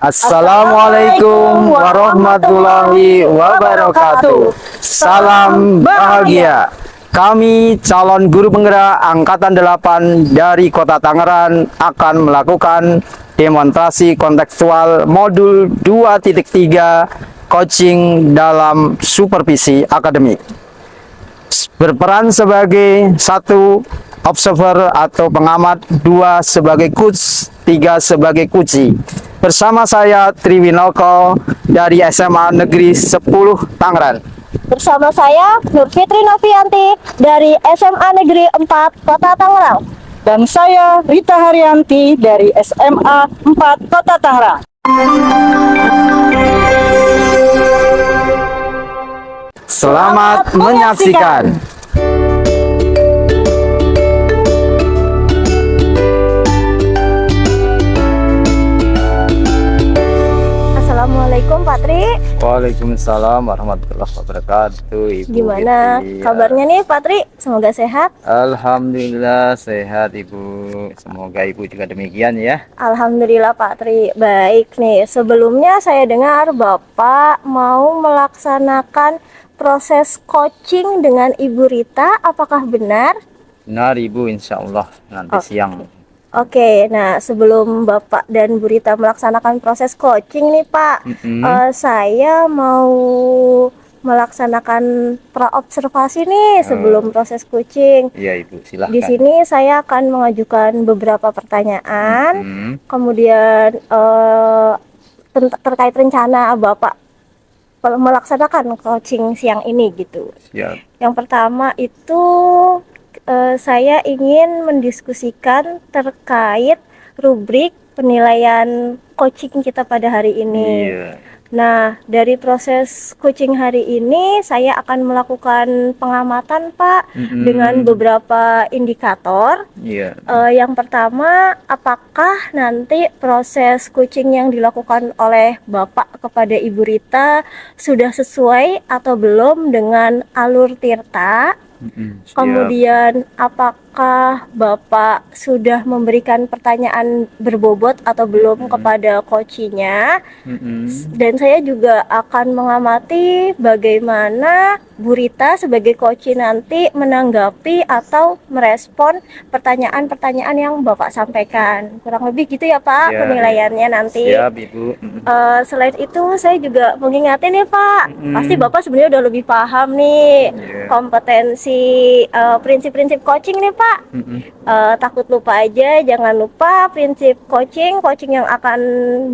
Assalamualaikum warahmatullahi wabarakatuh. Salam bahagia. Kami calon guru penggerak Angkatan 8 dari Kota Tangerang akan melakukan demonstrasi kontekstual modul 2.3 coaching dalam supervisi akademik. Berperan sebagai 1 observer atau pengamat, 2 sebagai coach, 3 sebagai kunci. Bersama saya Triwinoko dari SMA Negeri 10 Tangerang. Bersama saya Nur Fitri Novianti dari SMA Negeri 4 Kota Tangerang. Dan saya Rita Haryanti dari SMA 4 Kota Tangerang. Selamat menyaksikan. Assalamualaikum Pak Tri. Waalaikumsalam warahmatullahi wabarakatuh. Ibu Gimana Fitri, kabarnya nih Pak Tri? Semoga sehat. Alhamdulillah sehat Ibu. Semoga Ibu juga demikian ya. Alhamdulillah Pak Tri. Baik nih, sebelumnya saya dengar Bapak mau melaksanakan proses coaching dengan Ibu Rita. Apakah benar? Benar Ibu, insya Allah nanti siang. Oke, nah sebelum Bapak dan Bu Rita melaksanakan proses coaching nih Pak, saya mau melaksanakan praobservasi nih sebelum proses coaching. Iya Ibu, silahkan. Di sini saya akan mengajukan beberapa pertanyaan, kemudian terkait rencana Bapak melaksanakan coaching siang ini gitu. Siap. Yang pertama itu saya ingin mendiskusikan terkait rubrik penilaian coaching kita pada hari ini. Iya. Nah, dari proses coaching hari ini saya akan melakukan pengamatan Pak dengan beberapa indikator. Iya. Yang pertama, apakah nanti proses coaching yang dilakukan oleh Bapak kepada Ibu Rita sudah sesuai atau belum dengan alur Tirta? Kemudian apakah Bapak sudah memberikan pertanyaan berbobot atau belum kepada coachnya? Dan saya juga akan mengamati bagaimana Bu Rita sebagai coach nanti menanggapi atau merespon pertanyaan-pertanyaan yang Bapak sampaikan. Kurang lebih gitu ya Pak Ya, penilaiannya nanti. Siap Ibu. Selain itu saya juga mengingatkan nih Pak, pasti Bapak sebenarnya udah lebih paham nih kompetensi prinsip-prinsip coaching nih Pak. Takut lupa aja, jangan lupa prinsip coaching yang akan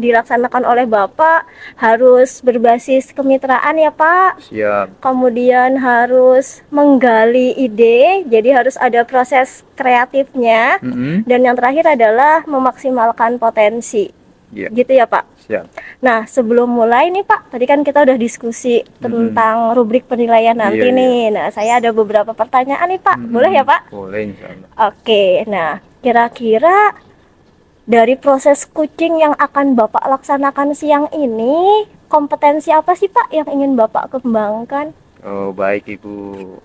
dilaksanakan oleh Bapak harus berbasis kemitraan ya Pak. Siap. Kemudian harus menggali ide, jadi harus ada proses kreatifnya. Dan yang terakhir adalah memaksimalkan potensi. Gitu ya Pak. Siap. Nah, sebelum mulai nih Pak, tadi kan kita udah diskusi tentang rubrik penilaian nanti nih. Nah, saya ada beberapa pertanyaan nih Pak. Boleh ya Pak? Boleh insyaallah. Oke, nah kira-kira dari proses coaching yang akan Bapak laksanakan siang ini, kompetensi apa sih Pak yang ingin Bapak kembangkan? Oh, baik Ibu.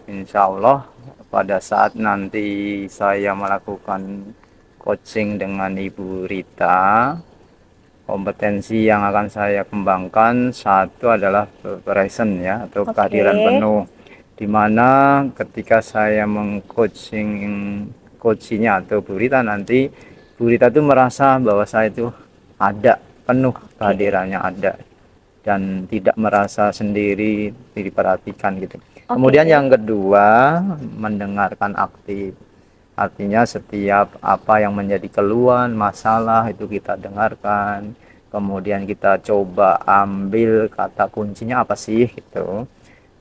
Insyaallah pada saat nanti saya melakukan coaching dengan Ibu Rita, kompetensi yang akan saya kembangkan satu adalah present ya, atau kehadiran penuh, dimana ketika saya coachingnya atau Bu Rita nanti, Bu Rita itu merasa bahwa saya itu ada penuh kehadirannya, ada dan tidak merasa sendiri, diperhatikan gitu. Kemudian yang kedua, mendengarkan aktif. Artinya setiap apa yang menjadi keluhan, masalah itu kita dengarkan. Kemudian kita coba ambil kata kuncinya apa sih gitu.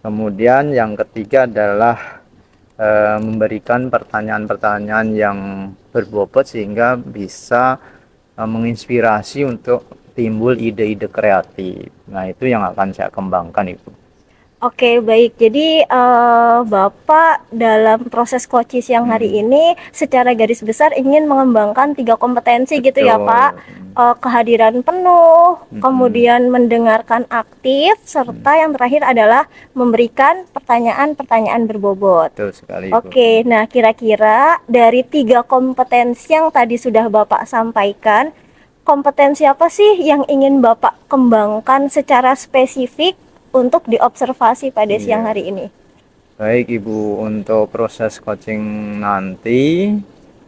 Kemudian yang ketiga adalah memberikan pertanyaan-pertanyaan yang berbobot sehingga bisa menginspirasi untuk timbul ide-ide kreatif. Nah, itu yang akan saya kembangkan Ibu. Oke, baik. Jadi Bapak dalam proses coaching siang hari ini secara garis besar ingin mengembangkan 3 kompetensi gitu ya Pak. Kehadiran penuh, kemudian mendengarkan aktif, serta yang terakhir adalah memberikan pertanyaan-pertanyaan berbobot. Betul sekali, Ibu. Oke, nah kira-kira dari 3 kompetensi yang tadi sudah Bapak sampaikan, kompetensi apa sih yang ingin Bapak kembangkan secara spesifik untuk diobservasi pada siang Iya. hari ini? Baik Ibu, untuk proses coaching nanti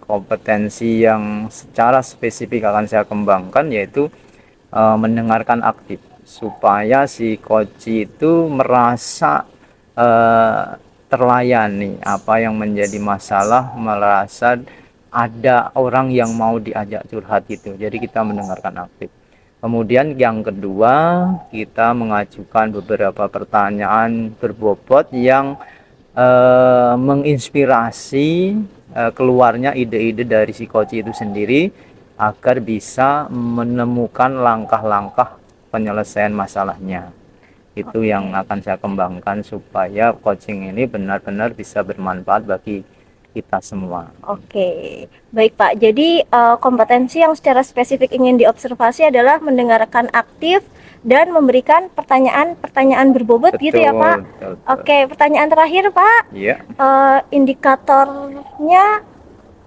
kompetensi yang secara spesifik akan saya kembangkan yaitu mendengarkan aktif supaya si coach itu merasa terlayani apa yang menjadi masalah, merasa ada orang yang mau diajak curhat gitu. Jadi kita mendengarkan aktif. Kemudian yang kedua, kita mengajukan beberapa pertanyaan berbobot yang menginspirasi keluarnya ide-ide dari si coach itu sendiri agar bisa menemukan langkah-langkah penyelesaian masalahnya. Itu yang akan saya kembangkan supaya coaching ini benar-benar bisa bermanfaat bagi kita semua. Oke, baik Pak. Jadi kompetensi yang secara spesifik ingin diobservasi adalah mendengarkan aktif dan memberikan pertanyaan-pertanyaan berbobot gitu ya Pak. Betul. Oke, pertanyaan terakhir Pak. Iya. Indikatornya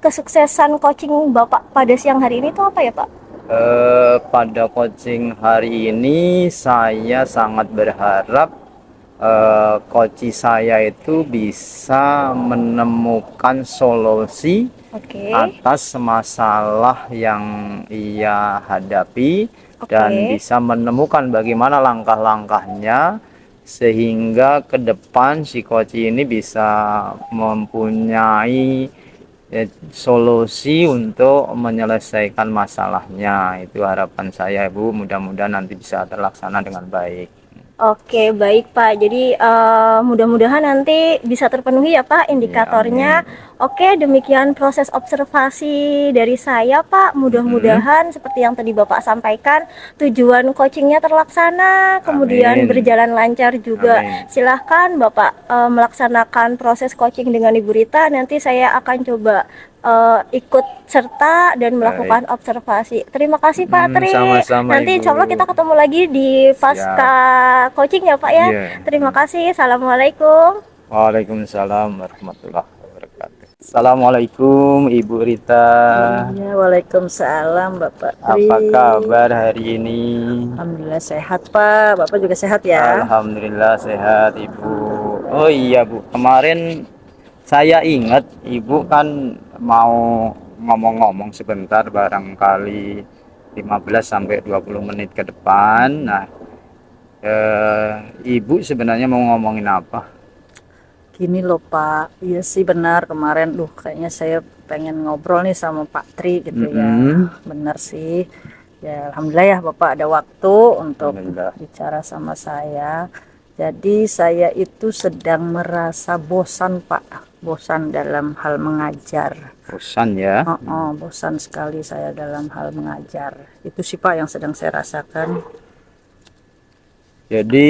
kesuksesan coaching Bapak pada siang hari ini itu apa ya Pak? Pada coaching hari ini saya sangat berharap coach saya itu bisa menemukan solusi Oke. atas masalah yang ia hadapi dan bisa menemukan bagaimana langkah-langkahnya sehingga ke depan si coach ini bisa mempunyai solusi untuk menyelesaikan masalahnya. Itu harapan saya Bu, mudah-mudahan nanti bisa terlaksana dengan baik. Oke, baik Pak. Jadi mudah-mudahan nanti bisa terpenuhi ya Pak indikatornya. Oke, demikian proses observasi dari saya Pak. Mudah-mudahan seperti yang tadi Bapak sampaikan, tujuan coachingnya terlaksana, kemudian berjalan lancar juga. Silahkan Bapak melaksanakan proses coaching dengan Ibu Rita. Nanti saya akan coba ikut serta dan melakukan observasi. Terima kasih Pak Tri. Sama-sama, Nanti Ibu. insya Allah kita ketemu lagi di pasca coaching ya Pak ya. Terima kasih. Assalamualaikum. Waalaikumsalam warahmatullahi wabarakatuh. Assalamualaikum Ibu Rita. Ya, waalaikumsalam Bapak Tri. Apa kabar hari ini? Alhamdulillah sehat Pak. Bapak juga sehat ya? Alhamdulillah sehat Ibu. Oh iya Bu, kemarin saya ingat Ibu kan mau ngomong-ngomong sebentar barangkali 15 sampai 20 menit ke depan. Nah, Ibu sebenarnya mau ngomongin apa? Gini loh Pak, iya sih benar kemarin kayaknya saya pengen ngobrol nih sama Pak Tri gitu ya. Benar sih. Ya alhamdulillah ya Bapak ada waktu untuk bicara sama saya. Jadi saya itu sedang merasa bosan Pak, bosan dalam hal mengajar. Bosan ya? Bosan sekali saya dalam hal mengajar. Itu sih Pak yang sedang saya rasakan. Jadi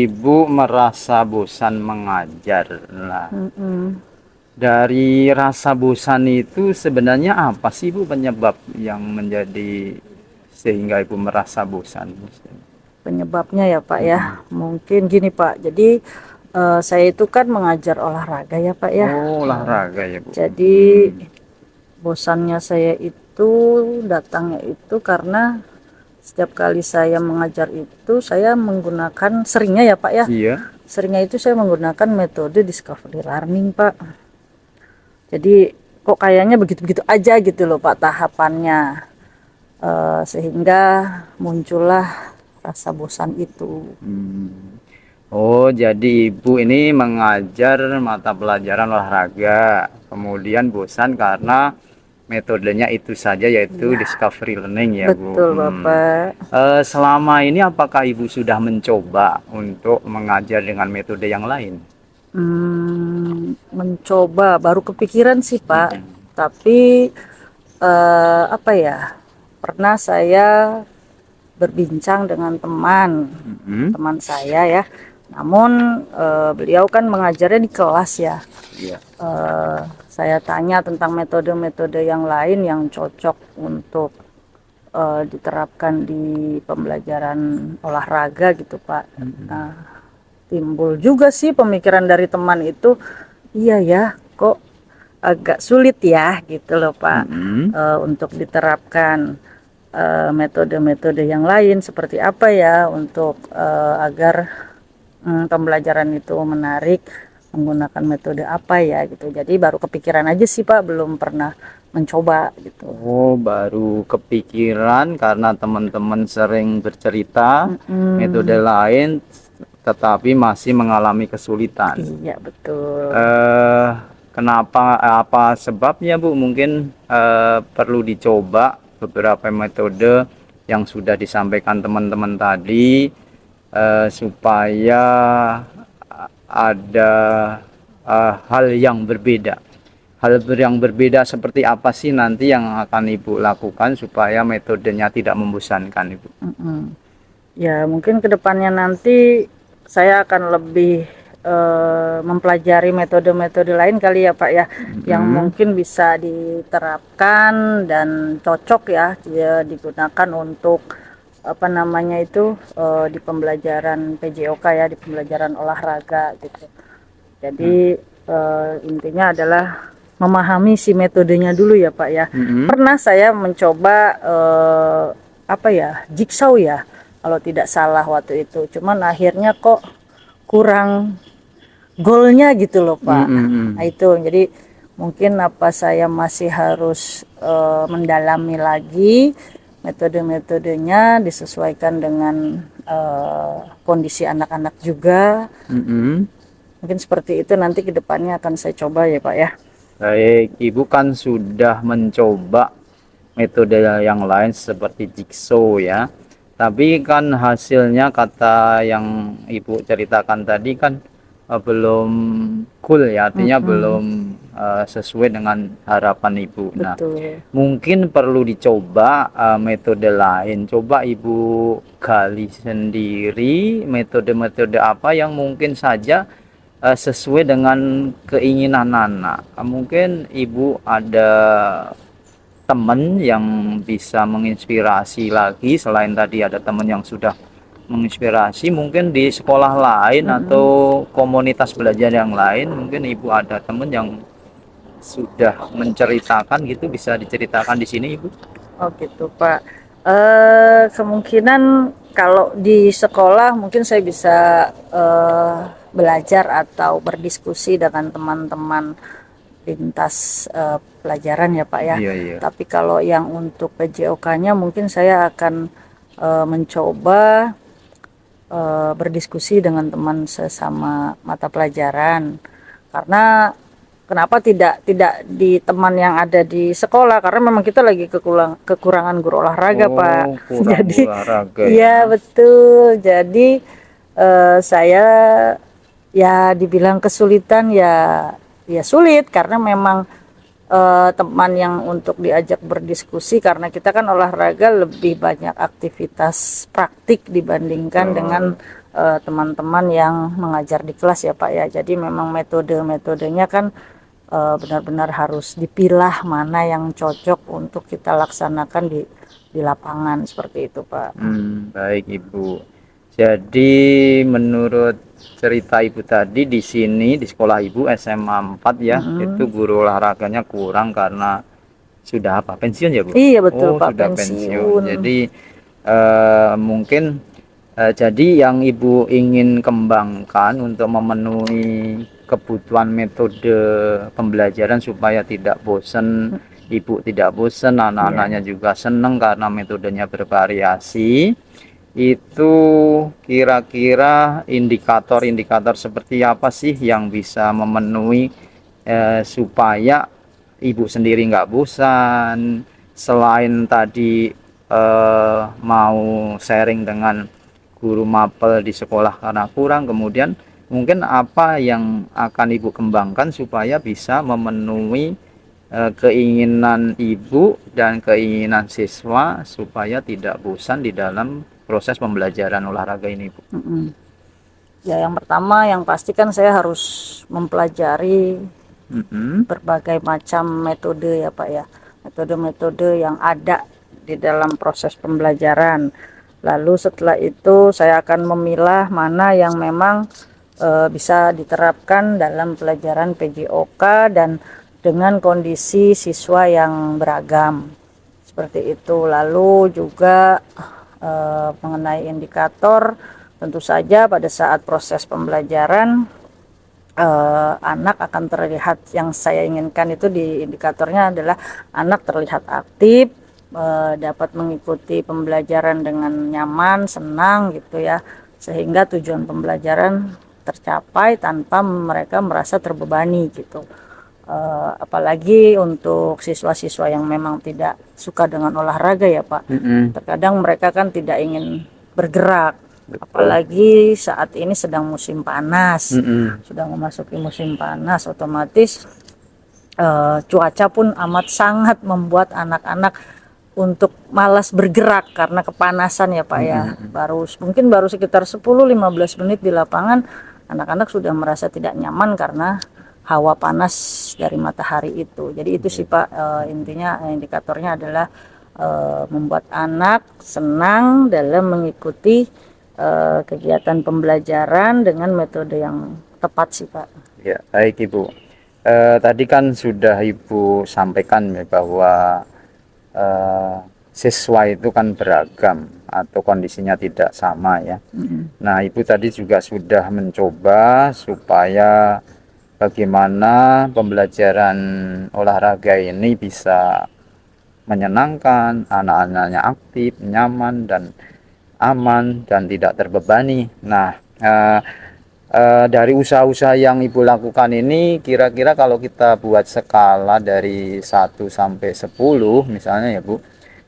Ibu merasa bosan mengajar. Nah, dari rasa bosan itu sebenarnya apa sih Bu penyebab yang menjadi sehingga Ibu merasa bosan? Penyebabnya ya Pak ya, mungkin gini Pak. Jadi saya itu kan mengajar olahraga ya Pak ya. Oh, olahraga ya Bu. Jadi bosannya saya itu datangnya itu karena setiap kali saya mengajar itu saya menggunakan seringnya ya Pak ya. Iya. Seringnya itu saya menggunakan metode discovery learning Pak. Jadi kok kayaknya begitu-begitu aja gitu loh Pak tahapannya. Sehingga muncullah rasa bosan itu. Oh, jadi Ibu ini mengajar mata pelajaran olahraga, kemudian bosan karena metodenya itu saja yaitu discovery learning ya Bu. Betul Bapak. Selama ini apakah Ibu sudah mencoba untuk mengajar dengan metode yang lain? Mencoba, baru kepikiran sih Pak. Tapi apa ya? Pernah saya berbincang dengan teman saya ya. Namun beliau kan mengajarnya di kelas ya. Saya tanya tentang metode-metode yang lain yang cocok untuk diterapkan di pembelajaran olahraga gitu Pak. Nah, timbul juga sih pemikiran dari teman itu, iya ya kok agak sulit ya gitu loh Pak untuk diterapkan. metode-metode yang lain seperti apa ya untuk agar pembelajaran itu menarik, menggunakan metode apa ya gitu. Jadi baru kepikiran aja sih Pak, belum pernah mencoba gitu. Oh, baru kepikiran karena teman-teman sering bercerita metode lain, tetapi masih mengalami kesulitan. Iya betul. Kenapa? Apa sebabnya, Bu? Mungkin perlu dicoba beberapa metode yang sudah disampaikan teman-teman tadi, supaya ada hal yang berbeda. Yang berbeda seperti apa sih nanti yang akan Ibu lakukan supaya metodenya tidak membosankan, Ibu? Ya mungkin kedepannya nanti saya akan lebih mempelajari metode-metode lain kali ya Pak ya, yang mungkin bisa diterapkan dan cocok ya digunakan untuk apa namanya itu di pembelajaran PJOK ya, di pembelajaran olahraga gitu. Jadi intinya adalah memahami si metodenya dulu ya Pak ya. Pernah saya mencoba apa ya, jigsaw ya kalau tidak salah waktu itu, cuman akhirnya kok kurang goalnya gitu loh Pak. Nah itu jadi mungkin apa saya masih harus mendalami lagi metode-metodenya, disesuaikan dengan kondisi anak-anak juga. Mungkin seperti itu nanti kedepannya akan saya coba ya Pak ya. Baik, Ibu kan sudah mencoba metode yang lain seperti jigsaw ya. Tapi kan hasilnya kata yang Ibu ceritakan tadi kan belum cool ya, artinya belum sesuai dengan harapan Ibu. Nah, Betul. mungkin perlu dicoba metode lain. Coba Ibu gali sendiri metode-metode apa yang mungkin saja sesuai dengan keinginan anak. Mungkin Ibu ada teman yang bisa menginspirasi lagi, selain tadi ada teman yang sudah menginspirasi, mungkin di sekolah lain atau komunitas belajar yang lain, mungkin Ibu ada teman yang sudah menceritakan gitu, bisa diceritakan di sini Ibu? Oh gitu Pak. Kemungkinan kalau di sekolah mungkin saya bisa belajar atau berdiskusi dengan teman-teman lintas pelajaran ya Pak ya. Iya. Tapi kalau yang untuk PJOK-nya mungkin saya akan mencoba berdiskusi dengan teman sesama mata pelajaran. Karena kenapa tidak di teman yang ada di sekolah, karena memang kita lagi kekurangan guru olahraga Pak. Jadi olahraga, iya betul. Jadi saya ya dibilang kesulitan ya sulit, karena memang teman yang untuk diajak berdiskusi, karena kita kan olahraga lebih banyak aktivitas praktik dibandingkan dengan teman-teman yang mengajar di kelas ya Pak ya. Jadi memang metodenya kan benar-benar harus dipilah mana yang cocok untuk kita laksanakan di lapangan seperti itu Pak. Baik Ibu. Jadi menurut cerita Ibu tadi, di sini di sekolah Ibu SMA 4 ya, itu guru olahraganya kurang karena sudah apa? Pensiun ya Bu? Iya betul Pak, sudah pensiun. Jadi mungkin jadi yang Ibu ingin kembangkan untuk memenuhi kebutuhan metode pembelajaran supaya tidak bosan, Ibu tidak bosan, anak-anaknya juga senang karena metodenya bervariasi. Itu kira-kira indikator-indikator seperti apa sih yang bisa memenuhi supaya Ibu sendiri nggak bosan, selain tadi mau sharing dengan guru mapel di sekolah karena kurang, kemudian mungkin apa yang akan Ibu kembangkan supaya bisa memenuhi keinginan Ibu dan keinginan siswa supaya tidak bosan di dalam proses pembelajaran olahraga ini, Bu? Ya yang pertama yang pasti kan saya harus mempelajari berbagai macam metode ya Pak ya, metode-metode yang ada di dalam proses pembelajaran. Lalu setelah itu saya akan memilah mana yang memang bisa diterapkan dalam pelajaran PJOK dan dengan kondisi siswa yang beragam. seperti itu. Lalu juga mengenai indikator, tentu saja pada saat proses pembelajaran anak akan terlihat, yang saya inginkan itu di indikatornya adalah anak terlihat aktif, dapat mengikuti pembelajaran dengan nyaman, senang gitu ya, sehingga tujuan pembelajaran tercapai tanpa mereka merasa terbebani gitu. Apalagi untuk siswa-siswa yang memang tidak suka dengan olahraga ya Pak, terkadang mereka kan tidak ingin bergerak. Apalagi saat ini sedang musim panas, sudah memasuki musim panas, otomatis cuaca pun amat sangat membuat anak-anak untuk malas bergerak karena kepanasan ya Pak ya. Mungkin baru sekitar 10-15 menit di lapangan, anak-anak sudah merasa tidak nyaman karena hawa panas dari matahari itu. Jadi itu sih Pak, intinya indikatornya adalah membuat anak senang dalam mengikuti kegiatan pembelajaran dengan metode yang tepat sih Pak. Ya, baik Ibu. Tadi kan sudah Ibu sampaikan ya bahwa siswa itu kan beragam atau kondisinya tidak sama ya. Nah, Ibu tadi juga sudah mencoba supaya bagaimana pembelajaran olahraga ini bisa menyenangkan, anak-anaknya aktif, nyaman, dan aman, dan tidak terbebani. Nah, dari usaha-usaha yang Ibu lakukan ini, kira-kira kalau kita buat skala dari 1 sampai 10 misalnya ya Bu,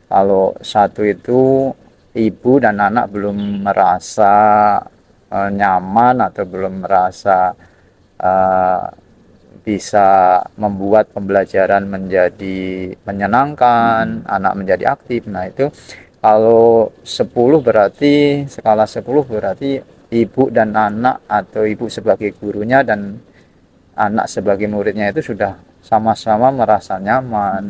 kalau 1 itu Ibu dan anak belum merasa nyaman atau belum merasa bisa membuat pembelajaran menjadi menyenangkan, anak menjadi aktif. Nah, itu kalau 10 berarti, skala 10 berarti ibu dan anak atau ibu sebagai gurunya dan anak sebagai muridnya itu sudah sama-sama merasa nyaman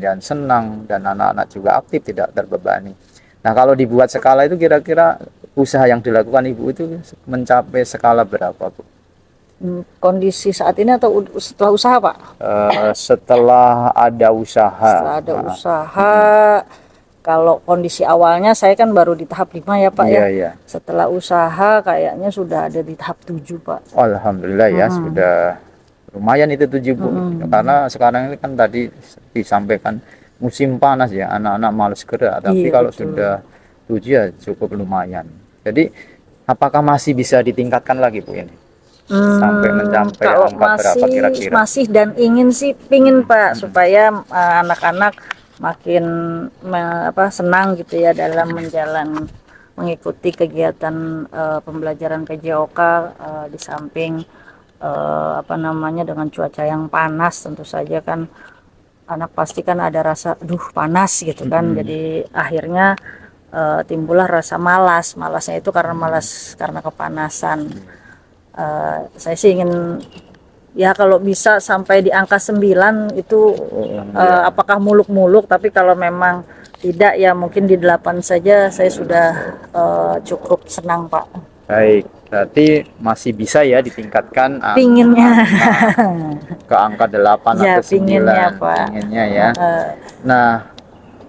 dan senang, dan anak-anak juga aktif, tidak terbebani. Nah, kalau dibuat skala itu kira-kira usaha yang dilakukan Ibu itu mencapai skala berapa, Bu? Kondisi saat ini atau setelah usaha Pak? Setelah ada usaha. Setelah ada usaha, kalau kondisi awalnya saya kan baru di tahap 5 ya Pak ya. Iya. Setelah usaha kayaknya sudah ada di tahap 7 Pak. Alhamdulillah ya, sudah lumayan itu 7 Bu. Karena sekarang ini kan tadi disampaikan musim panas ya, anak-anak males gerak. Tapi Iya, kalau betul. sudah 7 ya cukup lumayan. Jadi apakah masih bisa ditingkatkan lagi Bu ini? Sampai mencapai Kalau angka berapa kira-kira? masih dan pingin Pak, supaya anak-anak makin senang gitu ya dalam mengikuti kegiatan pembelajaran PJOK, di samping dengan cuaca yang panas. Tentu saja kan anak pasti kan ada rasa panas gitu kan. Jadi akhirnya timbullah rasa malasnya itu karena kepanasan. Saya sih ingin ya kalau bisa sampai di angka 9 itu, apakah muluk-muluk, tapi kalau memang tidak ya mungkin di 8 saja saya sudah cukup senang Pak. Baik, berarti masih bisa ya ditingkatkan Pinginnya ke angka 8 ya, atau 9. pinginnya Pak. Pinginnya ya. Nah,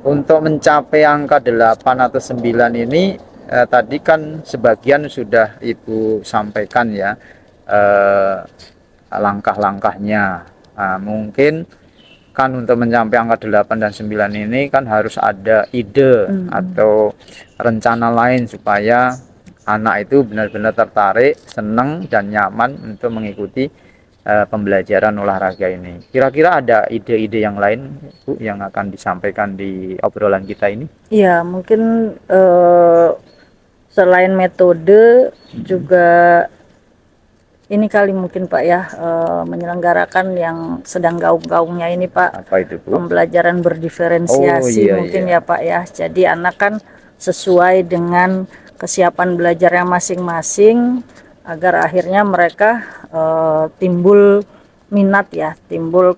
untuk mencapai angka 8 atau 9 ini tadi kan sebagian sudah Ibu sampaikan ya langkah-langkahnya. Nah, mungkin kan untuk mencapai angka 8 dan 9 ini kan harus ada ide atau rencana lain supaya anak itu benar-benar tertarik, senang dan nyaman untuk mengikuti pembelajaran olahraga ini. Kira-kira ada ide-ide yang lain Bu yang akan disampaikan di obrolan kita ini? Ya, mungkin selain metode juga ini kali mungkin Pak ya, menyelenggarakan yang sedang gaung-gaungnya ini Pak. Apa itu Bu? Pembelajaran berdiferensiasi mungkin ya Pak ya. Jadi anak kan sesuai dengan kesiapan belajarnya masing-masing, agar akhirnya mereka timbul minat ya, timbul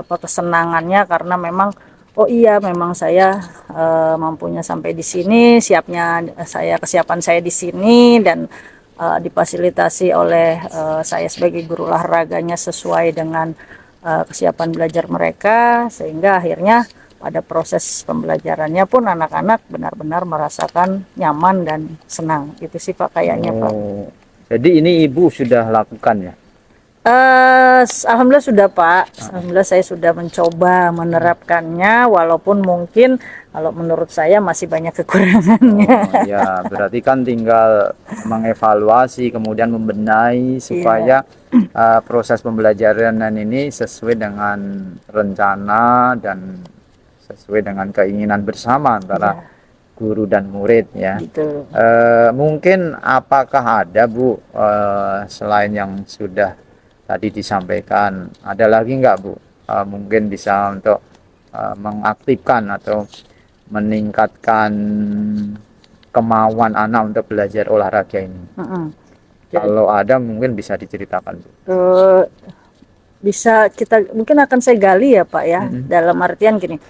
kesenangannya, karena memang memang saya mampunya sampai di sini, kesiapan saya di sini, dan difasilitasi oleh saya sebagai guru olahraganya sesuai dengan kesiapan belajar mereka, sehingga akhirnya pada proses pembelajarannya pun anak-anak benar-benar merasakan nyaman dan senang. Itu sih Pak kayaknya Pak. Oh, jadi ini Ibu sudah lakukan ya? Alhamdulillah sudah Pak. Alhamdulillah saya sudah mencoba menerapkannya, walaupun mungkin kalau menurut saya masih banyak kekurangannya. Oh, ya, berarti kan tinggal mengevaluasi, kemudian membenahi supaya proses pembelajaran ini sesuai dengan rencana dan sesuai dengan keinginan bersama antara guru dan murid ya. Gitu. Mungkin apakah ada Bu selain yang sudah tadi disampaikan, ada lagi nggak Bu? Mungkin bisa untuk mengaktifkan atau meningkatkan kemauan anak untuk belajar olahraga ini. Kalau ada mungkin bisa diceritakan Bu. Bisa kita mungkin akan saya gali ya Pak ya, dalam artian gini,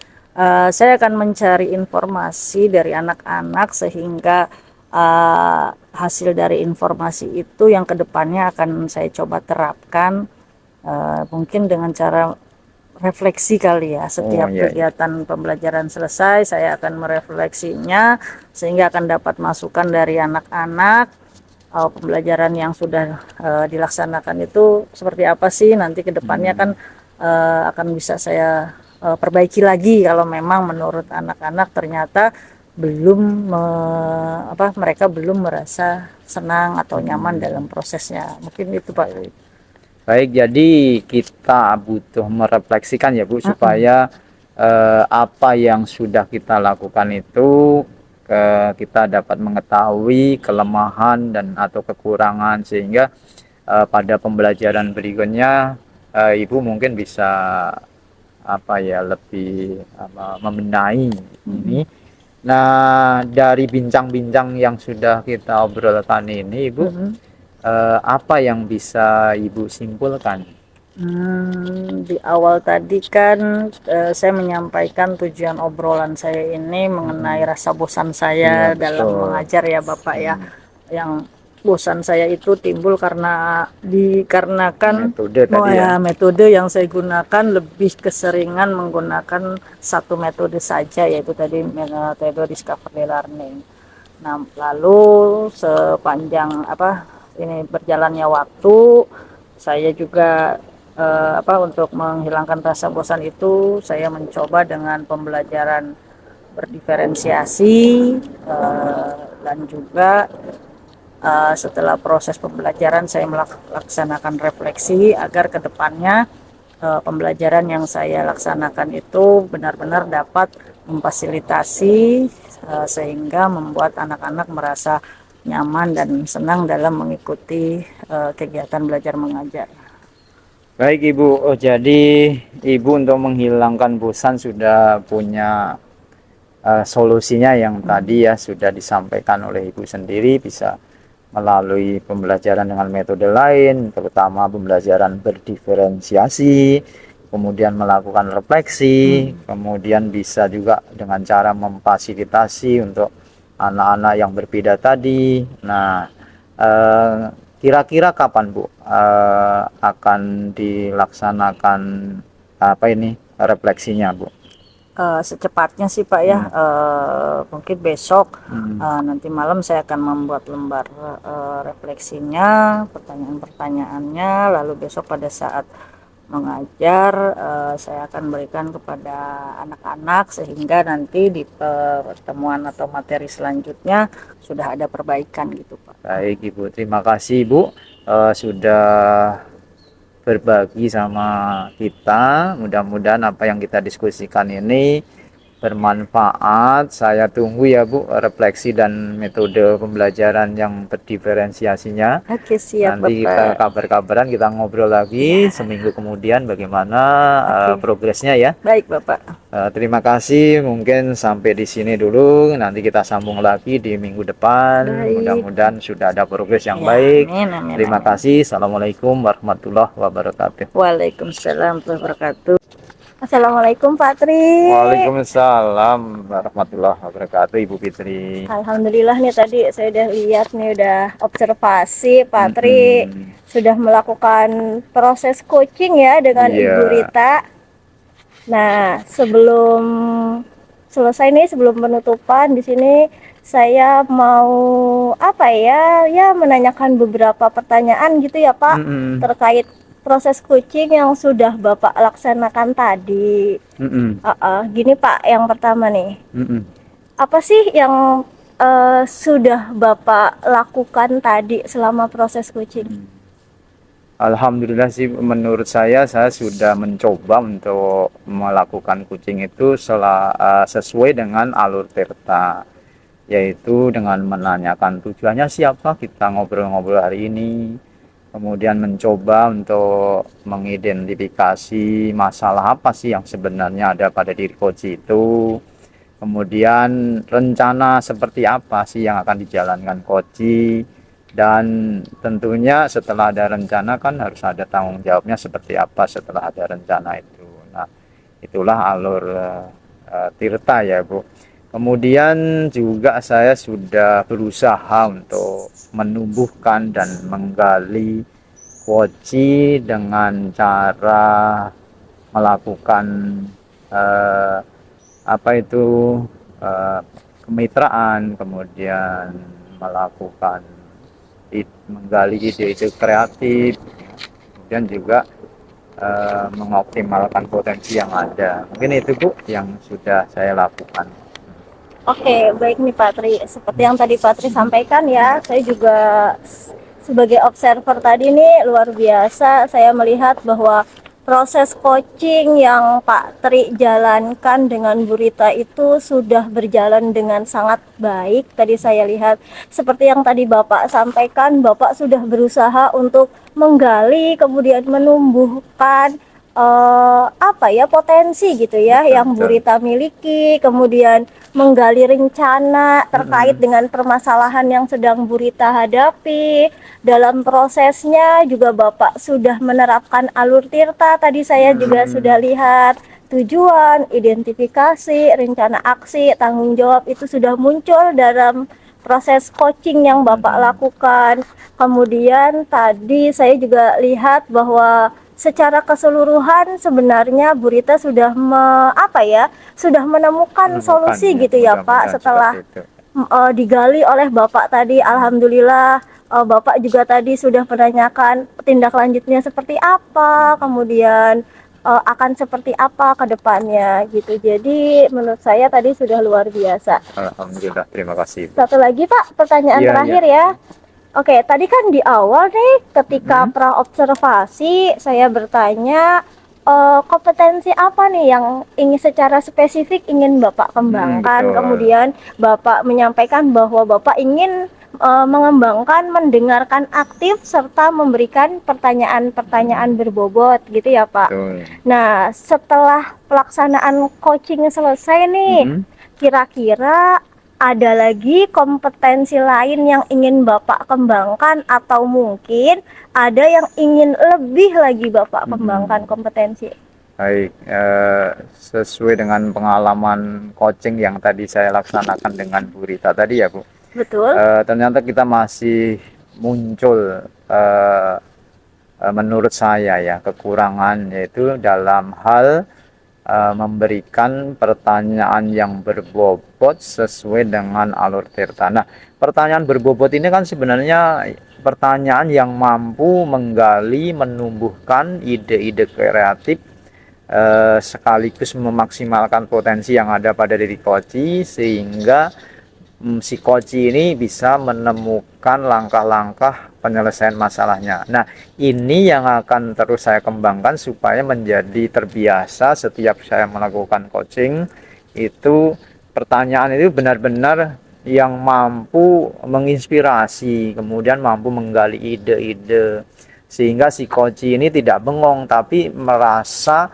saya akan mencari informasi dari anak-anak sehingga hasil dari informasi itu yang kedepannya akan saya coba terapkan, mungkin dengan cara refleksi kali ya. Setiap kegiatan pembelajaran selesai saya akan merefleksinya sehingga akan dapat masukan dari anak-anak, pembelajaran yang sudah dilaksanakan itu seperti apa sih nanti kedepannya kan akan bisa saya perbaiki lagi kalau memang menurut anak-anak ternyata belum mereka belum merasa senang atau nyaman dalam prosesnya. Mungkin itu Pak. Baik, jadi kita butuh merefleksikan ya Bu, supaya apa yang sudah kita lakukan itu kita dapat mengetahui kelemahan dan atau kekurangan, sehingga pada pembelajaran berikutnya Ibu mungkin bisa lebih membenahi ini. Nah, dari bincang-bincang yang sudah kita obrolkan ini Ibu, apa yang bisa Ibu simpulkan? Di awal tadi kan saya menyampaikan tujuan obrolan saya ini mengenai rasa bosan saya dalam mengajar ya Bapak ya. Yang bosan saya itu timbul dikarenakan metode yang saya gunakan lebih keseringan menggunakan satu metode saja, yaitu tadi metode discovery learning. Nah, lalu sepanjang ini berjalannya waktu, saya juga untuk menghilangkan rasa bosan itu saya mencoba dengan pembelajaran berdiferensiasi, dan juga setelah proses pembelajaran saya melaksanakan refleksi agar kedepannya pembelajaran yang saya laksanakan itu benar-benar dapat memfasilitasi sehingga membuat anak-anak merasa nyaman dan senang dalam mengikuti kegiatan belajar mengajar. Baik Ibu, jadi Ibu untuk menghilangkan bosan sudah punya solusinya yang tadi ya sudah disampaikan oleh Ibu sendiri, bisa melalui pembelajaran dengan metode lain, terutama pembelajaran berdiferensiasi, kemudian melakukan refleksi, kemudian bisa juga dengan cara memfasilitasi untuk anak-anak yang berbeda tadi. Nah, kira-kira kapan Bu akan dilaksanakan refleksinya Bu? Secepatnya sih Pak ya, mungkin besok nanti malam saya akan membuat lembar refleksinya, pertanyaan-pertanyaannya, lalu besok pada saat mengajar saya akan berikan kepada anak-anak sehingga nanti di pertemuan atau materi selanjutnya sudah ada perbaikan gitu Pak. Baik Ibu, terima kasih Ibu sudah berbagi sama kita. Mudah-mudahan apa yang kita diskusikan ini bermanfaat. Saya tunggu ya Bu refleksi dan metode pembelajaran yang berdiferensiasinya. Oke, siap Nanti Bapak. kita kabar-kabaran, kita ngobrol lagi seminggu kemudian bagaimana progresnya ya. Baik Bapak. Terima kasih, mungkin sampai di sini dulu. Nanti kita sambung lagi di minggu depan. Mudah-mudahan sudah ada progres yang baik. Amin. Terima kasih. Assalamualaikum warahmatullahi wabarakatuh. Waalaikumsalam warahmatullahi wabarakatuh. Assalamualaikum Pak Tri. Waalaikumsalam warahmatullahi wabarakatuh Ibu Fitri. Alhamdulillah nih tadi saya udah lihat nih, udah observasi Pak Tri sudah melakukan proses coaching ya dengan Ibu Rita. Nah, sebelum selesai nih, sebelum penutupan di sini saya mau apa ya, ya menanyakan beberapa pertanyaan gitu ya Pak, Mm-mm. terkait proses coaching yang sudah Bapak laksanakan tadi. Mm-mm. Gini Pak, yang pertama nih, Mm-mm. apa sih yang sudah Bapak lakukan tadi selama proses coaching? Alhamdulillah sih, menurut saya sudah mencoba untuk melakukan coaching itu sesuai dengan alur Tirta, yaitu dengan menanyakan tujuannya siapa kita ngobrol-ngobrol hari ini, kemudian mencoba untuk mengidentifikasi masalah apa sih yang sebenarnya ada pada diri coach itu, kemudian rencana seperti apa sih yang akan dijalankan coach, dan tentunya setelah ada rencana kan harus ada tanggung jawabnya seperti apa setelah ada rencana itu. Nah, itulah alur Tirta ya Bu. Kemudian juga saya sudah berusaha untuk menumbuhkan dan menggali Koci dengan cara melakukan eh, apa itu eh, kemitraan, kemudian melakukan menggali ide-ide kreatif, kemudian juga mengoptimalkan potensi yang ada. Mungkin itu Bu yang sudah saya lakukan. Oke, baik nih Pak Tri. Seperti yang tadi Pak Tri sampaikan ya, saya juga sebagai observer tadi nih luar biasa. Saya melihat bahwa proses coaching yang Pak Tri jalankan dengan Bu Rita itu sudah berjalan dengan sangat baik. Tadi saya lihat seperti yang tadi Bapak sampaikan, Bapak sudah berusaha untuk menggali kemudian menumbuhkan apa ya, potensi gitu ya yang Bu Betul. Rita miliki, kemudian menggali rencana terkait dengan permasalahan yang sedang Bu Rita hadapi. Dalam prosesnya juga Bapak sudah menerapkan alur Tirta, tadi saya juga sudah lihat tujuan, identifikasi, rencana aksi, tanggung jawab itu sudah muncul dalam proses coaching yang Bapak lakukan. Kemudian tadi saya juga lihat bahwa secara keseluruhan sebenarnya Bu Rita sudah sudah menemukan solusi gitu ya Pak, setelah digali oleh Bapak tadi. Alhamdulillah Bapak juga tadi sudah menanyakan tindak lanjutnya seperti apa, kemudian akan seperti apa ke depannya gitu. Jadi menurut saya tadi sudah luar biasa. Alhamdulillah, terima kasih Bu. Satu lagi Pak, pertanyaan Iya, terakhir iya. ya. Oke, tadi kan di awal nih ketika praobservasi saya bertanya kompetensi apa nih yang ingin secara spesifik ingin Bapak kembangkan. Betul. Kemudian Bapak menyampaikan bahwa Bapak ingin mengembangkan, mendengarkan aktif serta memberikan pertanyaan-pertanyaan berbobot gitu ya Pak. Betul. Nah, setelah pelaksanaan coaching selesai nih, kira-kira ada lagi kompetensi lain yang ingin Bapak kembangkan atau mungkin ada yang ingin lebih lagi Bapak kembangkan kompetensi? Baik, sesuai dengan pengalaman coaching yang tadi saya laksanakan dengan Bu Rita tadi ya Bu, Betul? ternyata kita masih muncul menurut saya ya kekurangan, yaitu dalam hal memberikan pertanyaan yang berbobot sesuai dengan alur Tirta. Nah, pertanyaan berbobot ini kan sebenarnya pertanyaan yang mampu menggali, menumbuhkan ide-ide kreatif, sekaligus memaksimalkan potensi yang ada pada diri koci, sehingga si koci ini bisa menemukan langkah-langkah penyelesaian masalahnya. Nah, ini yang akan terus saya kembangkan supaya menjadi terbiasa setiap saya melakukan coaching itu pertanyaan itu benar-benar yang mampu menginspirasi, kemudian mampu menggali ide-ide, sehingga si coach ini tidak bengong tapi merasa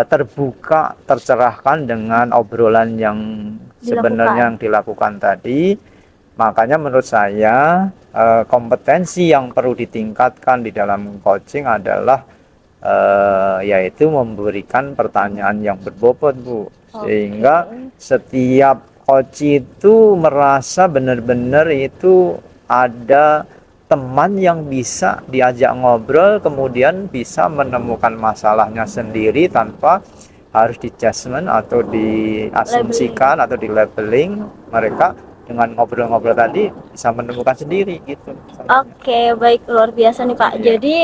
terbuka, tercerahkan dengan obrolan yang sebenarnya yang dilakukan tadi. Makanya menurut saya kompetensi yang perlu ditingkatkan di dalam coaching adalah yaitu memberikan pertanyaan yang berbobot Bu, sehingga setiap coach itu merasa benar-benar itu ada teman yang bisa diajak ngobrol, kemudian bisa menemukan masalahnya sendiri tanpa harus di judgment atau diasumsikan atau di labeling, mereka dengan ngobrol-ngobrol tadi bisa menemukan sendiri gitu. Oke, baik, luar biasa nih Pak. Iya. Jadi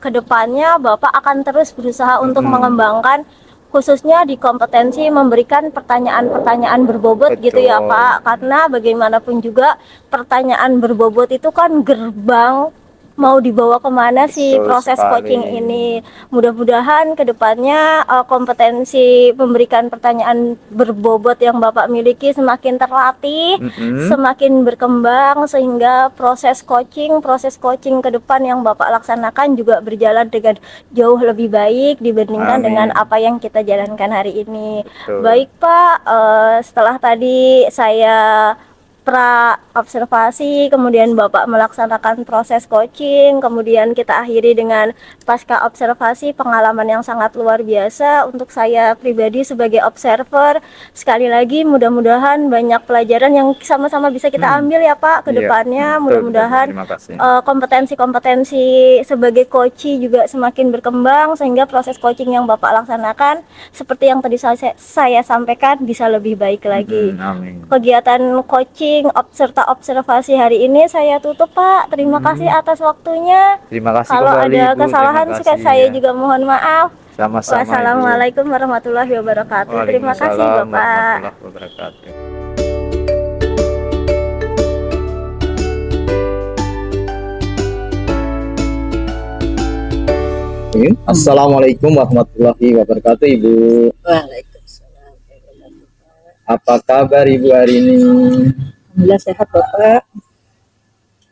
kedepannya Bapak akan terus berusaha untuk Mm-mm. mengembangkan khususnya di kompetensi memberikan pertanyaan-pertanyaan berbobot gitu ya Betul. Pak. Karena bagaimanapun juga pertanyaan berbobot itu kan gerbang mau dibawa kemana sih Betul proses sekali. coaching ini. Mudah-mudahan kedepannya kompetensi memberikan pertanyaan berbobot yang Bapak miliki semakin terlatih, Mm-mm. semakin berkembang sehingga proses coaching ke depan yang Bapak laksanakan juga berjalan dengan jauh lebih baik dibandingkan Amin. dengan apa yang kita jalankan hari ini. Betul. Baik Pak, setelah tadi saya pra observasi, kemudian Bapak melaksanakan proses coaching, kemudian kita akhiri dengan pasca observasi, pengalaman yang sangat luar biasa untuk saya pribadi sebagai observer. Sekali lagi mudah-mudahan banyak pelajaran yang sama-sama bisa kita ambil ya Pak ke Iya, depannya. betul, Mudah-mudahan terima kasih. kompetensi-kompetensi sebagai coach juga semakin berkembang sehingga proses coaching yang Bapak laksanakan seperti yang tadi saya sampaikan bisa lebih baik lagi. Amin. Kegiatan coaching serta observasi hari ini saya tutup Pak. Terima kasih atas waktunya. Terima kasih Kalau kembali, ada Ibu. kesalahan Terima kasih, saya ya. juga mohon maaf. Sama-sama, Ibu. Wassalamualaikum warahmatullahi wabarakatuh. Terima kasih Waalaikumsalam Bapak. warahmatullahi wabarakatuh. Assalamualaikum warahmatullahi wabarakatuh, Ibu. Waalaikumsalam. Apa kabar Ibu hari ini? Alhamdulillah sehat Bapak.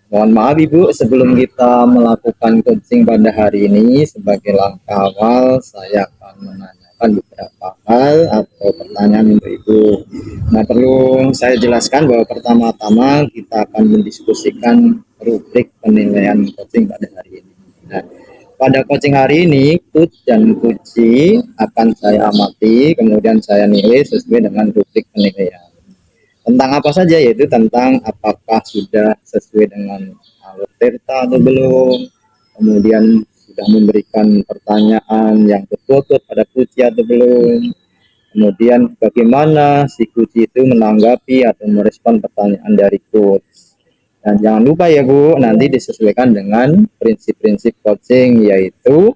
Mohon maaf Ibu, sebelum kita melakukan coaching pada hari ini, sebagai langkah awal saya akan menanyakan beberapa hal atau pertanyaan untuk Ibu. Nah, perlu saya jelaskan bahwa pertama-tama kita akan mendiskusikan rubrik penilaian coaching pada hari ini. Nah, pada coaching hari ini, coach dan coachee akan saya amati, kemudian saya nilai sesuai dengan rubrik penilaian. Tentang apa saja, yaitu tentang apakah sudah sesuai dengan alur tirta atau belum, kemudian sudah memberikan pertanyaan yang berbobot pada coachee atau belum, kemudian bagaimana si coachee itu menanggapi atau merespon pertanyaan dari coach. Dan jangan lupa ya Bu, nanti disesuaikan dengan prinsip-prinsip coaching, yaitu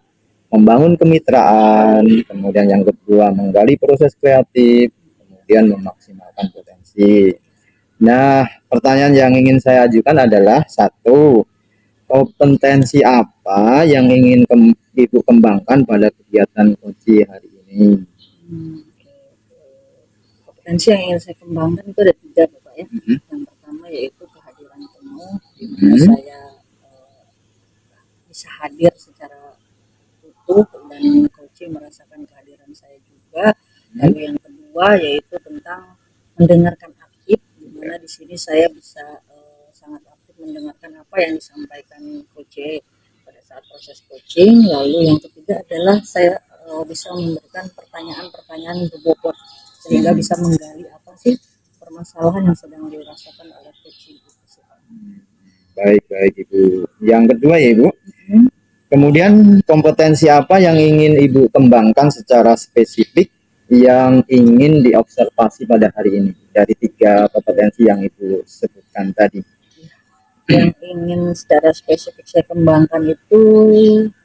membangun kemitraan, kemudian yang kedua menggali proses kreatif, kemudian memaksimalkan potensi. Nah, pertanyaan yang ingin saya ajukan adalah satu, kompetensi apa yang ingin Ibu kembangkan pada kegiatan coaching hari ini? Kompetensi yang ingin saya kembangkan itu ada 3 Bapak ya. Yang pertama yaitu kehadiran penuh, di mana saya bisa hadir secara utuh dan coaching merasakan kehadiran saya juga. Lalu yang kedua yaitu tentang mendengarkan aktif, di mana di sini saya bisa sangat aktif mendengarkan apa yang disampaikan coach pada saat proses coaching. Lalu yang ketiga adalah saya bisa memberikan pertanyaan-pertanyaan berbobot sehingga bisa menggali apa sih permasalahan yang sedang dirasakan oleh coaching. Baik Ibu. Yang kedua ya Ibu, kemudian kompetensi apa yang ingin Ibu kembangkan secara spesifik yang ingin diobservasi pada hari ini dari 3 kompetensi yang Ibu sebutkan tadi? Yang ingin secara spesifik saya kembangkan itu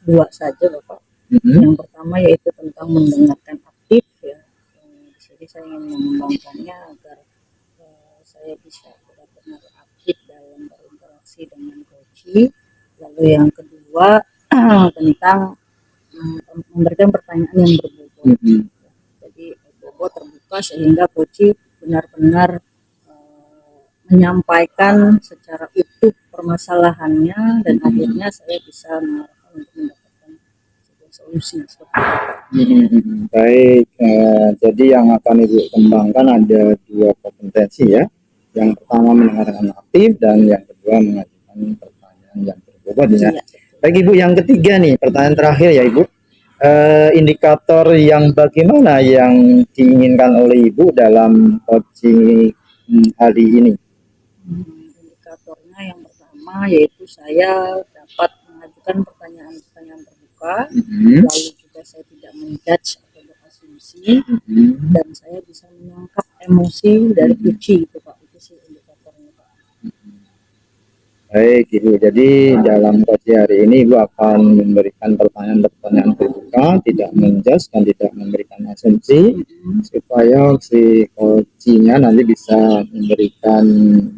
2 saja Bapak. Yang pertama yaitu tentang mendengarkan aktif ya. Jadi saya ingin mengembangkannya agar saya bisa benar-benar aktif dalam berinteraksi dengan coaching. Lalu yang kedua tentang memberikan pertanyaan yang berbobot. Jadi berbobot terbuka sehingga coaching benar-benar menyampaikan secara utuh permasalahannya dan akhirnya saya bisa mengarahkan untuk mendapatkan sebuah solusi. Baik, jadi yang akan Ibu kembangkan ada 2 kompetensi ya. Yang pertama mendengarkan aktif dan yang kedua mengajukan pertanyaan yang berbobot ya. Baik Ibu, yang ketiga nih, pertanyaan terakhir ya Ibu. Indikator yang bagaimana yang diinginkan oleh Ibu dalam coaching hari ini? Indikatornya yang pertama yaitu saya dapat mengajukan pertanyaan-pertanyaan terbuka, lalu juga saya tidak menjudge atau berasumsi emosi, dan saya bisa menangkap emosi dari kucing itu Pak. Itu sih indikatornya Pak. Baik Ibu, jadi dalam kaji hari ini Ibu akan memberikan pertanyaan-pertanyaan terbuka, tidak menjudge dan tidak memberikan asumsi, supaya si coachingnya nanti bisa memberikan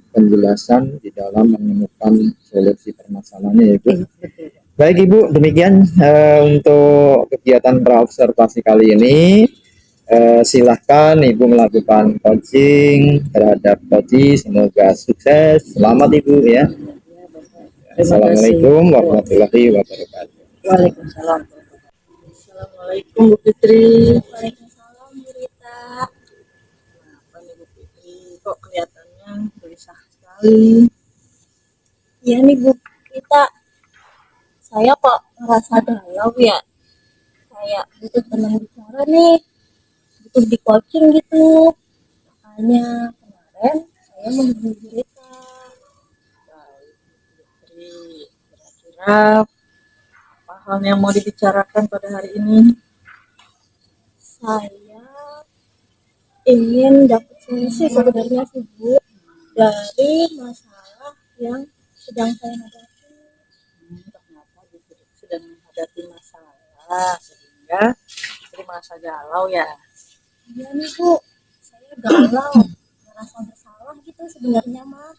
penjelasan di dalam menemukan solusi permasalahannya Ibu. Betul. Baik Ibu, demikian untuk kegiatan praobservasi kali ini. Silahkan Ibu melakukan coaching terhadap coach. Semoga sukses. Selamat Ibu ya. Assalamualaikum warahmatullahi wabarakatuh. Waalaikumsalam. Assalamualaikum Bu Fitri. Waalaikumsalam Bu Rita. Apa nih Bu Fitri? Kok kelihatannya gelisah sekali? Iya nih Bu Rita, saya kok ngerasa galau ya, kayak butuh teman bicara nih, butuh di coaching gitu. Makanya kemarin saya menghubungi Bu Rita. Baik Bu Fitri. Kira-kira apa hal yang mau dibicarakan pada hari ini? Saya ingin dapat solusi sebenarnya sih Bu, dari masalah yang sedang saya hadapi. Ternyata Bu Fitri sedang menghadapi masalah sehingga Fitri merasa galau ya. Iya nih Bu, saya galau, merasa bersalah gitu sebenarnya mah.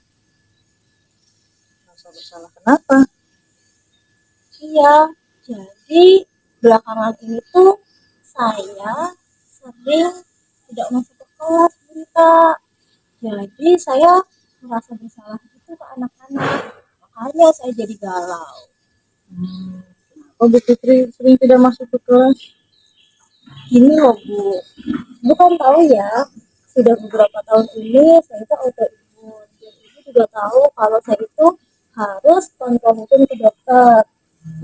Merasa bersalah kenapa? Iya, jadi belakangan ini tuh saya sering tidak masuk ke kelas berita. Jadi saya merasa bersalah gitu ke anak-anak. Makanya saya jadi galau. Kenapa Bu Fitri sering tidak masuk ke kelas? Gini loh Bu, bukan tahu ya, sudah beberapa tahun ini saya itu autoimun. Dan Ibu juga tahu kalau saya itu harus kontrol rutin ke dokter.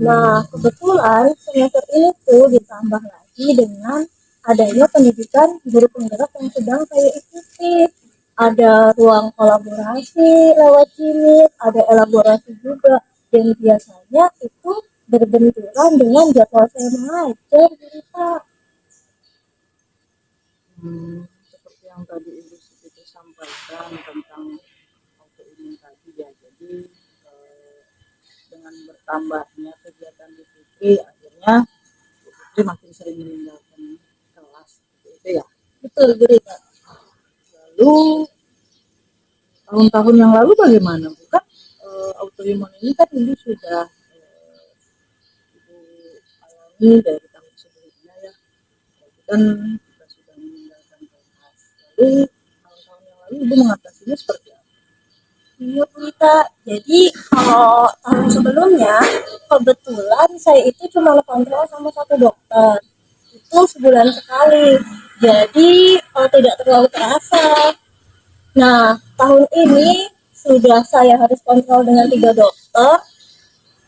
Nah, kebetulan semester ini tuh ditambah lagi dengan adanya pendidikan guru penggerak yang sedang saya ikuti. Ada ruang kolaborasi lewat Jimit, ada elaborasi juga. Dan biasanya itu berbenturan dengan jadwal saya mengajar, berita. Seperti yang tadi Ibu Siti sampaikan tentang autoimun tadi ya. Jadi dengan bertambahnya kegiatan Bu Fitri, akhirnya Bu Fitri makin sering meninggalkan kelas itu ya. Betul, berita. Lalu tahun-tahun yang lalu bagaimana? Bukan autoimun ini kan Ibu sudah Ibu alami dari tahun sebelumnya ya. Jadi kan kita sudah meninggalkan kelas. Lalu tahun-tahun yang lalu Ibu mengatasinya seperti apa? Iya berita. Jadi kalau tahun sebelumnya kebetulan saya itu cuma kontrol sama satu dokter. Itu sebulan sekali. Jadi tidak terlalu terasa. Nah, tahun ini sudah saya harus kontrol dengan 3 dokter.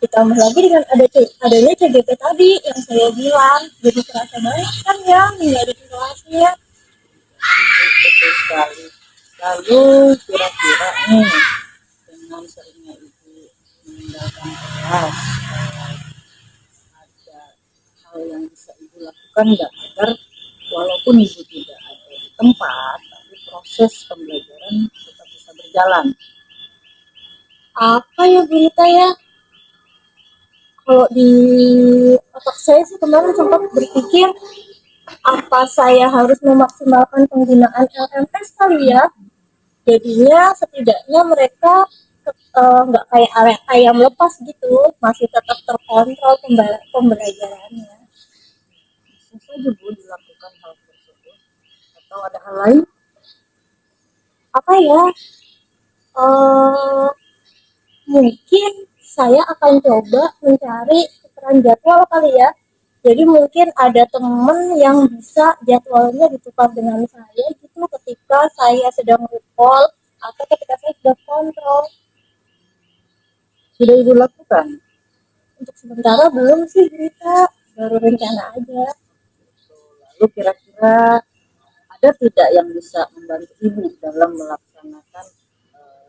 Ditambah lagi dengan adanya CGP tadi yang saya bilang. Jadi terasa banget kan ya menjadi kelasnya. Betul sekali. Lalu kira-kira nih dengan seringnya Ibu meninggalkan kelas, ada hal yang bisa Ibu lakukan nggak agar walaupun Ibu tidak ada di tempat, tapi proses pembelajaran tetap bisa berjalan? Apa ya berita ya? Kalau di otak saya sih kemarin sempat berpikir apa saya harus memaksimalkan penggunaan LMS kali ya, jadinya setidaknya mereka nggak kayak ayam lepas gitu, masih tetap terkontrol pembelajarannya. Bisa saja Bu dilakukan hal tersebut atau ada hal lain? Apa ya, eh, mungkin saya akan coba mencari tukeran jadwal kali ya. Jadi mungkin ada temen yang bisa jadwalnya ditukar dengan saya gitu ketika saya sedang recall atau ketika saya sudah kontrol. Sudah Ibu lakukan? Untuk sementara belum sih berita, baru rencana aja. Lalu kira-kira ada tidak yang bisa membantu Ibu dalam melaksanakan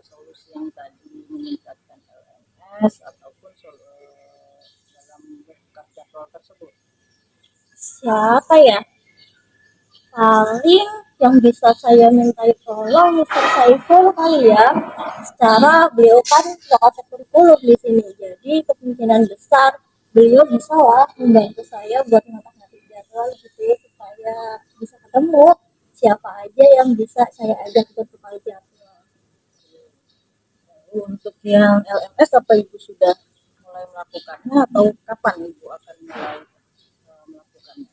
solusi yang tadi meningkatkan LMS ataupun dalam bertukar jadwal tersebut? Siapa ya? Paling yang bisa saya minta tolong Mr. Saiful kali ya. Secara beliau kan lokasi kurikulum di sini, jadi kemungkinan besar beliau bisa lah membantu saya buat ngatur jadwal gitu supaya bisa ketemu siapa aja yang bisa saya ajak ke tukar jadwal. Untuk yang LMS apa Ibu sudah mulai melakukannya atau kapan Ibu akan mulai melakukannya?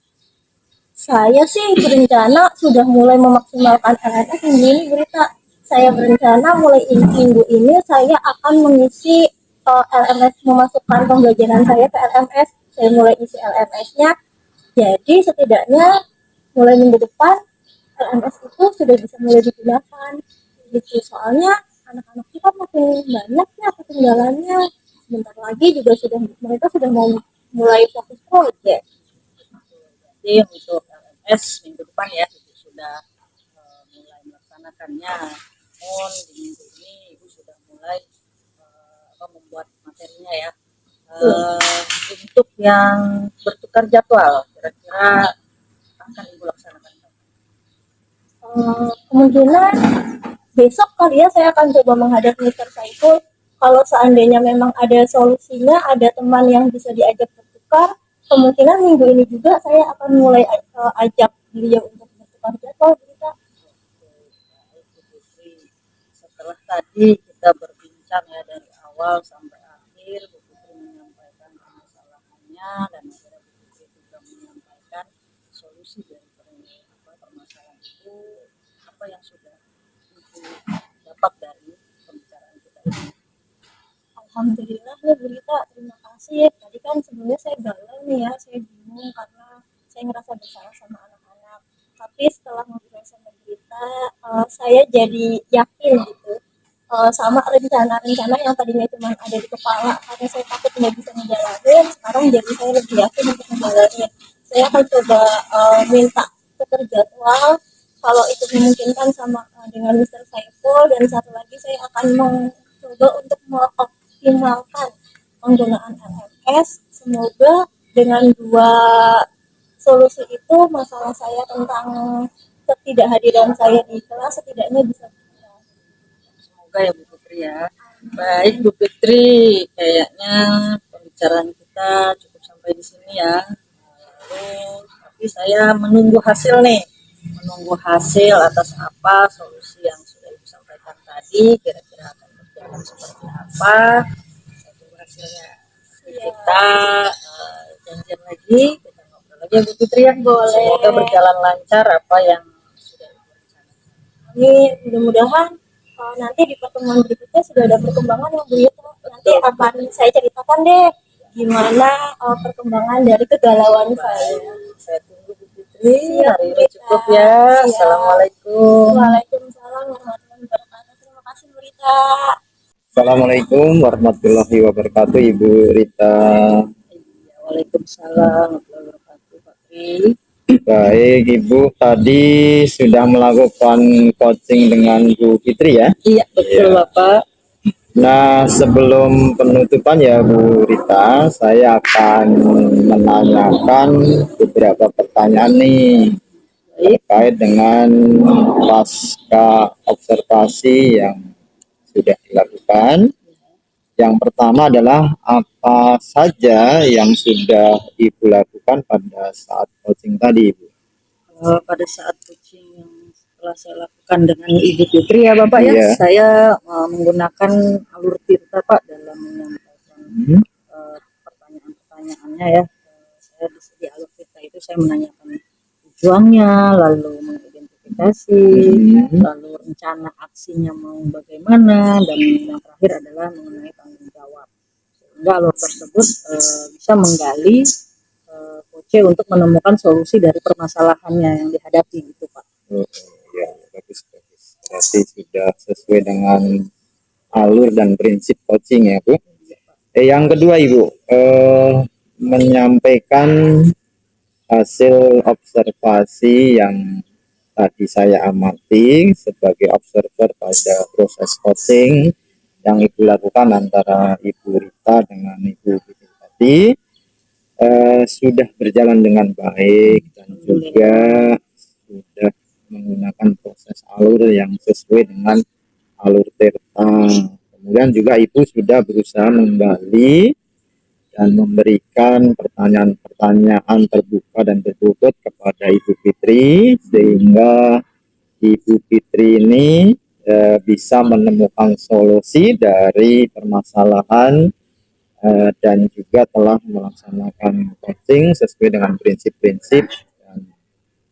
Saya sih berencana sudah mulai memaksimalkan LMS ini berita. Saya berencana mulai minggu ini saya akan mengisi LMS, memasukkan pembelajaran saya ke LMS. Saya mulai isi LMS-nya. Jadi setidaknya mulai minggu depan LMS itu sudah bisa mulai digunakan. Gitu. Soalnya anak-anak kita makin banyak ya ketinggalannya. Sebentar lagi juga mereka sudah mau mulai fokus project. Jadi untuk LMS minggu depan ya Ibu sudah mulai melaksanakannya. Namun di minggu ini Ibu sudah mulai membuat materinya ya. Untuk yang bertukar jadwal, kira-kira akan Ibu laksanakan? Kemungkinan besok kali ya saya akan coba menghadap Mr. Saiful. Kalau seandainya memang ada solusinya, ada teman yang bisa diajak bertukar, kemungkinan minggu ini juga saya akan mulai ajak beliau untuk bertukar jadwal. Setelah tadi kita berbincang ya dari awal sampai akhir, Bu Fitri menyampaikan permasalahannya dan akhirnya Bu Fitri juga menyampaikan solusi dari permasalahan itu. Apa yang sudah Ibu dapat dari pembicaraan kita ini? Alhamdulillah ya Berita, terima kasih. Tadi kan sebenarnya saya galau nih ya, saya bingung karena saya ngerasa bersalah sama anak-anak. Tapi setelah ngobrol sama Berita, saya jadi yakin gitu sama rencana-rencana yang tadinya cuma ada di kepala karena saya takut nggak bisa ngejalanin. Sekarang jadi saya lebih yakin untuk ngejalanin. Saya akan coba minta tukar jadwal kalau itu memungkinkan sama dengan Mr. Saiful, dan satu lagi saya akan mencoba untuk mengoptimalkan penggunaan LMS. Semoga dengan dua solusi itu masalah saya tentang ketidakhadiran saya di kelas setidaknya bisa berkurang. Semoga ya Bu Fitri ya. Baik Bu Fitri, kayaknya pembicaraan kita cukup sampai di sini ya. Lalu, tapi saya menunggu hasil nih, menunggu hasil atas apa solusi yang sudah Ibu sampaikan tadi, kira-kira akan berjalan seperti apa. Saya tunggu hasilnya. Kita janjian lagi, kita ngobrol lagi ya Bu Fitri ya. Boleh. Semoga berjalan lancar apa yang sudah Ibu rencanakan. Amin. Mudah-mudahan nanti di pertemuan berikutnya sudah ada perkembangan yang begitu. Nanti akan saya ceritakan deh gimana perkembangan dari kegalauan saya. Saya tunggu Bu Fitri. Siap, Hari ini Berita. cukup ya. Siap. Assalamualaikum. Waalaikumsalam warahmatullahi wabarakatuh. Terima kasih Berita. Assalamualaikum warahmatullahi wabarakatuh, Ibu Rita. Waalaikumsalam warahmatullahi wabarakatuh, Pak Tri. Baik, Ibu tadi sudah melakukan coaching dengan Bu Fitri ya. Iya, betul Bapak. Nah, sebelum penutupan ya Bu Rita, saya akan menanyakan beberapa pertanyaan nih terkait dengan pasca observasi yang sudah dilakukan. Yang pertama adalah apa saja yang sudah Ibu lakukan pada saat coaching tadi, Ibu? Pada saat coaching yang setelah saya lakukan dengan Ibu Fitri ya Bapak ya, Iya. saya menggunakan alur tirta Pak dalam menyampaikan pertanyaan-pertanyaannya ya. Saya di alur tirta itu saya menanyakan tujuannya, lalu mengidentifikasi, lalu rencana aksinya mau bagaimana, dan yang terakhir adalah mengenai tanggung jawab. Sehingga alur tersebut bisa menggali coach untuk menemukan solusi dari permasalahannya yang dihadapi gitu Pak. Oh, ya, bagus. Berarti sudah sesuai dengan alur dan prinsip coaching ya, Bu. Yang kedua, Ibu, menyampaikan hasil observasi yang tadi saya amati sebagai observer pada proses coaching yang Ibu lakukan antara Ibu Rita dengan Ibu Fitri tadi sudah berjalan dengan baik dan juga sudah menggunakan proses alur yang sesuai dengan alur Tirta. Kemudian juga Ibu sudah berusaha menggali dan memberikan pertanyaan-pertanyaan terbuka dan berbobot kepada Ibu Fitri, sehingga Ibu Fitri ini bisa menemukan solusi dari permasalahan dan juga telah melaksanakan coaching sesuai dengan prinsip-prinsip dan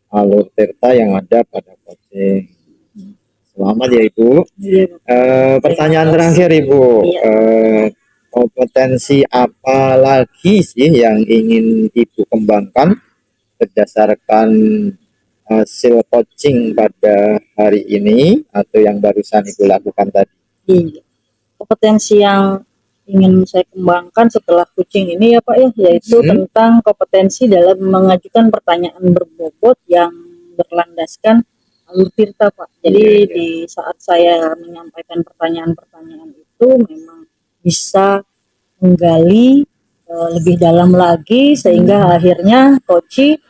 alur Tirta yang ada pada coaching. Selamat ya Ibu. Pertanyaan terakhir Ibu, kompetensi apa lagi sih yang ingin Ibu kembangkan berdasarkan hasil coaching pada hari ini atau yang barusan Ibu lakukan tadi? Iya. Kompetensi yang ingin saya kembangkan setelah coaching ini ya Pak ya, yaitu tentang kompetensi dalam mengajukan pertanyaan berbobot yang berlandaskan alur Tirta Pak. Jadi di saat saya menyampaikan pertanyaan-pertanyaan itu memang bisa menggali lebih dalam lagi sehingga akhirnya coach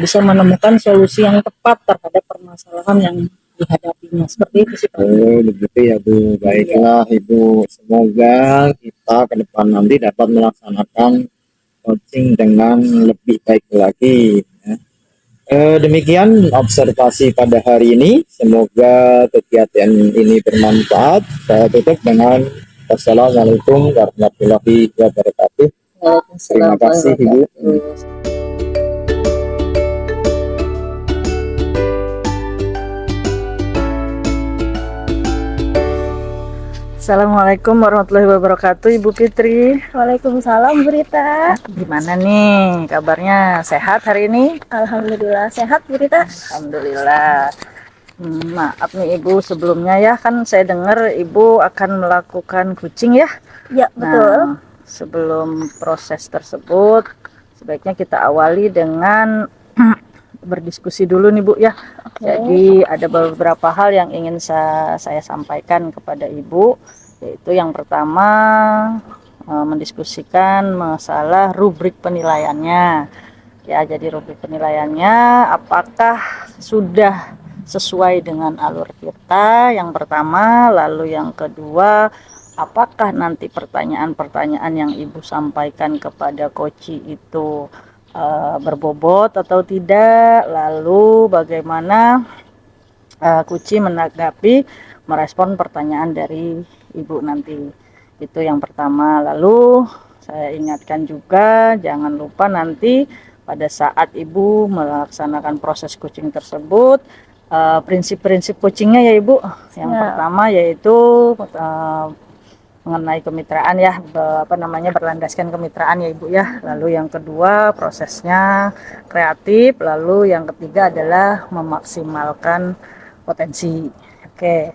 bisa menemukan solusi yang tepat terhadap permasalahan yang dihadapinya. Seperti itu sih Pak. Oh begitu ya Bu. Baiklah Ibu, semoga kita ke depan nanti dapat melaksanakan coaching dengan lebih baik lagi ya. Demikian observasi pada hari ini. Semoga kegiatan ini bermanfaat. Saya tutup dengan wassalamualaikum warahmatullahi wabarakatuh. Terima kasih Ibu. Assalamualaikum warahmatullahi wabarakatuh Ibu Fitri. Waalaikumsalam Bu Rita. Gimana nih kabarnya, sehat hari ini? Alhamdulillah sehat Bu Rita. Alhamdulillah. Maaf nih Ibu sebelumnya ya, kan saya dengar Ibu akan melakukan coaching ya. Ya betul. Nah, sebelum proses tersebut sebaiknya kita awali dengan berdiskusi dulu nih Bu ya. Jadi ada beberapa hal yang ingin saya sampaikan kepada Ibu, yaitu yang pertama mendiskusikan masalah rubrik penilaiannya. Ya, jadi rubrik penilaiannya apakah sudah sesuai dengan alur Tirta yang pertama, lalu yang kedua apakah nanti pertanyaan-pertanyaan yang Ibu sampaikan kepada coach itu berbobot atau tidak, lalu bagaimana Kuci menanggapi merespon pertanyaan dari Ibu nanti. Itu yang pertama. Lalu saya ingatkan juga jangan lupa nanti pada saat Ibu melaksanakan proses coaching tersebut, prinsip-prinsip coachingnya ya Ibu. Yang pertama yaitu mengenai kemitraan ya, berlandaskan kemitraan ya Ibu ya. Lalu yang kedua prosesnya kreatif, lalu yang ketiga adalah memaksimalkan potensi. Oke.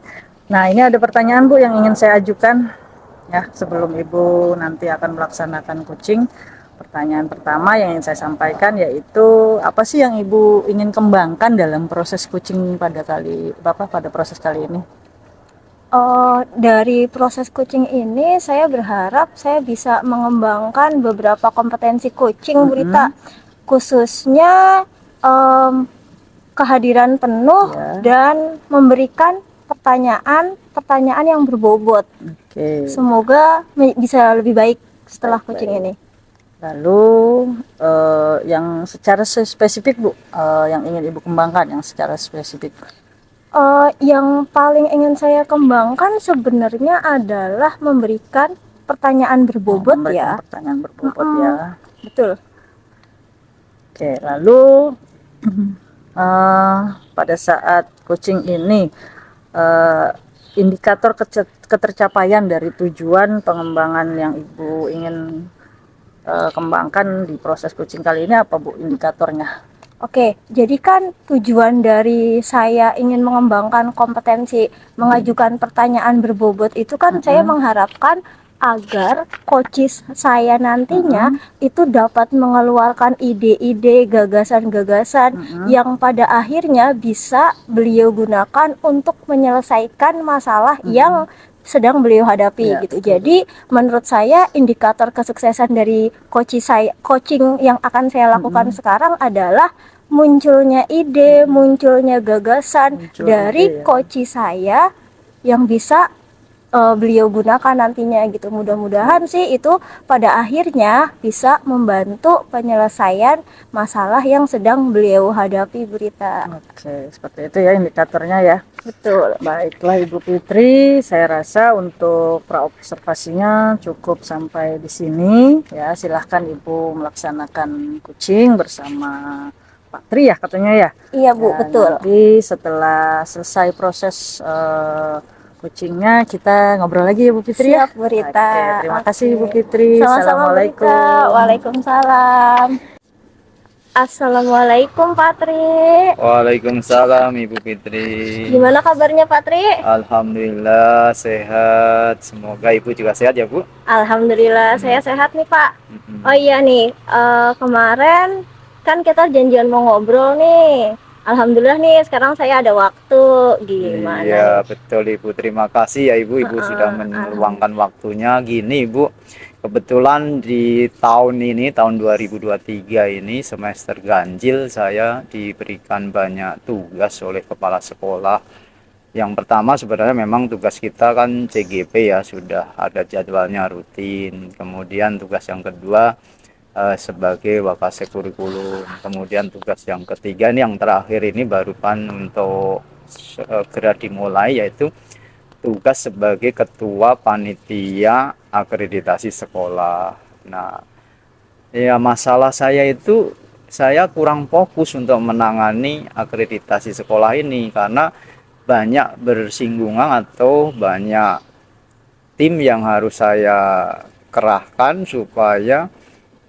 Nah, ini ada pertanyaan Bu yang ingin saya ajukan ya sebelum Ibu nanti akan melaksanakan coaching. Pertanyaan pertama yang ingin saya sampaikan yaitu apa sih yang Ibu ingin kembangkan dalam proses coaching pada proses kali ini? Dari proses coaching ini saya berharap saya bisa mengembangkan beberapa kompetensi coaching Bu Rita, khususnya kehadiran penuh dan memberikan pertanyaan yang berbobot. Semoga bisa lebih baik setelah coaching ini. Lalu yang secara spesifik Bu, yang ingin Ibu kembangkan yang secara spesifik? Yang paling ingin saya kembangkan sebenarnya adalah memberikan pertanyaan berbobot ya. Pertanyaan berbobot ya. Betul. Oke, lalu pada saat coaching ini indikator ketercapaian dari tujuan pengembangan yang Ibu ingin kembangkan di proses coaching kali ini apa Bu indikatornya? Oke, jadi kan tujuan dari saya ingin mengembangkan kompetensi mengajukan pertanyaan berbobot itu kan saya mengharapkan agar coaches saya nantinya itu dapat mengeluarkan ide-ide, gagasan-gagasan yang pada akhirnya bisa beliau gunakan untuk menyelesaikan masalah yang sedang beliau hadapi gitu. Jadi menurut saya indikator kesuksesan dari coaching yang akan saya lakukan sekarang adalah munculnya ide, munculnya gagasan Muncul dari ide, ya. coach saya yang bisa beliau gunakan nantinya gitu. Mudah-mudahan sih itu pada akhirnya bisa membantu penyelesaian masalah yang sedang beliau hadapi, Bu Rita. Oke, seperti itu ya indikatornya ya. Betul. Baiklah Ibu Fitri, saya rasa untuk praobservasinya cukup sampai di sini ya. Silahkan Ibu melaksanakan coaching bersama Pak Tri ya katanya ya. Iya, Bu, Ya, betul. nanti setelah selesai proses coachingnya kita ngobrol lagi ya Bu Fitri ya. Siap, Bu Rita. Oke, terima kasih Oke. Ibu Fitri. Sama-sama, Bu Rita. Assalamualaikum. Waalaikumsalam. Assalamualaikum, Pak Tri. Waalaikumsalam Ibu Fitri. Gimana kabarnya, Pak Tri? Alhamdulillah sehat. Semoga Ibu juga sehat ya Bu. Alhamdulillah, saya sehat nih, Pak. Mm-mm. Oh iya nih, kemarin kan kita janjian mau ngobrol nih. Alhamdulillah nih, sekarang saya ada waktu. Gimana Iya nih? betul Ibu, terima kasih ya Ibu. Ibu sudah meluangkan waktunya. Gini Ibu, kebetulan di tahun ini, tahun 2023 ini semester ganjil, saya diberikan banyak tugas oleh kepala sekolah. Yang pertama sebenarnya memang tugas kita kan CGP ya, sudah ada jadwalnya rutin. Kemudian tugas yang kedua sebagai wakase kurikulum. Kemudian tugas yang ketiga ini yang terakhir ini barukan untuk segera dimulai, yaitu tugas sebagai ketua panitia akreditasi sekolah. Nah, ya masalah saya itu saya kurang fokus untuk menangani akreditasi sekolah ini karena banyak bersinggungan atau banyak tim yang harus saya kerahkan supaya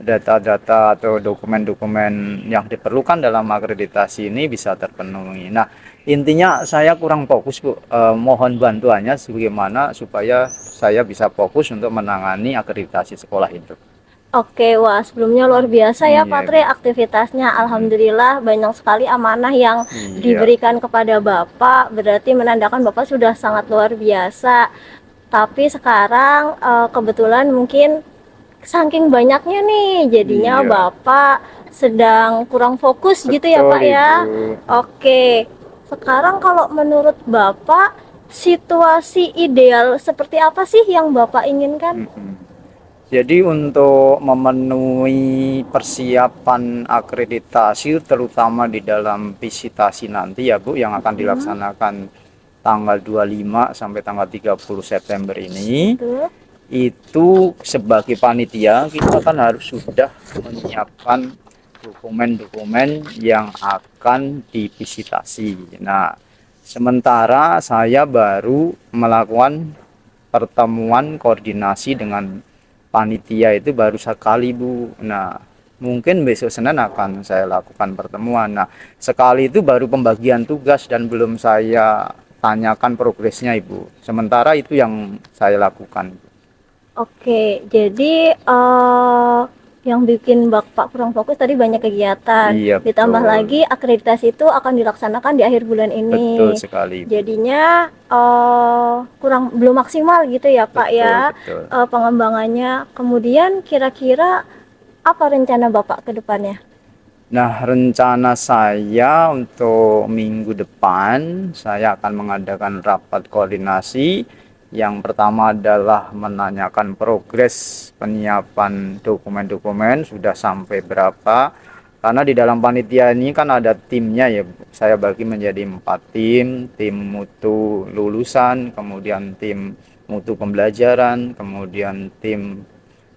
data-data atau dokumen-dokumen yang diperlukan dalam akreditasi ini bisa terpenuhi. Nah, intinya saya kurang fokus Bu. Mohon bantuannya bagaimana supaya saya bisa fokus untuk menangani akreditasi sekolah itu. Oke, wah sebelumnya luar biasa ya, Iya, Pak Tri, aktivitasnya. Alhamdulillah banyak sekali amanah yang Iya. diberikan kepada Bapak. Berarti menandakan Bapak sudah sangat luar biasa. Tapi sekarang kebetulan mungkin saking banyaknya nih, jadinya Iya. Bapak sedang kurang fokus gitu ya, Betul, Pak ya. Ibu. Oke, sekarang kalau menurut Bapak, situasi ideal seperti apa sih yang Bapak inginkan? Mm-mm. Jadi untuk memenuhi persiapan akreditasi terutama di dalam visitasi nanti ya Bu yang akan dilaksanakan tanggal 25 sampai tanggal 30 September ini, Tuh. itu sebagai panitia kita kan harus sudah menyiapkan dokumen-dokumen yang akan divisitasi. Nah, sementara saya baru melakukan pertemuan koordinasi dengan panitia itu baru sekali Bu. Nah, mungkin besok Senin akan saya lakukan pertemuan. Nah, sekali itu baru pembagian tugas dan belum saya tanyakan progresnya Ibu. Sementara itu yang saya lakukan. Oke, jadi yang bikin Bapak kurang fokus tadi banyak kegiatan. Iya, Ditambah betul. lagi akreditasi itu akan dilaksanakan di akhir bulan ini. Betul sekali, Bu. Jadinya belum maksimal gitu ya, Pak ya, Betul. pengembangannya. Kemudian kira-kira apa rencana Bapak ke depannya? Nah, rencana saya untuk minggu depan, saya akan mengadakan rapat koordinasi. Yang pertama adalah menanyakan progres penyiapan dokumen-dokumen, sudah sampai berapa. Karena di dalam panitia ini kan ada timnya ya, saya bagi menjadi 4 tim mutu lulusan, kemudian tim mutu pembelajaran, kemudian tim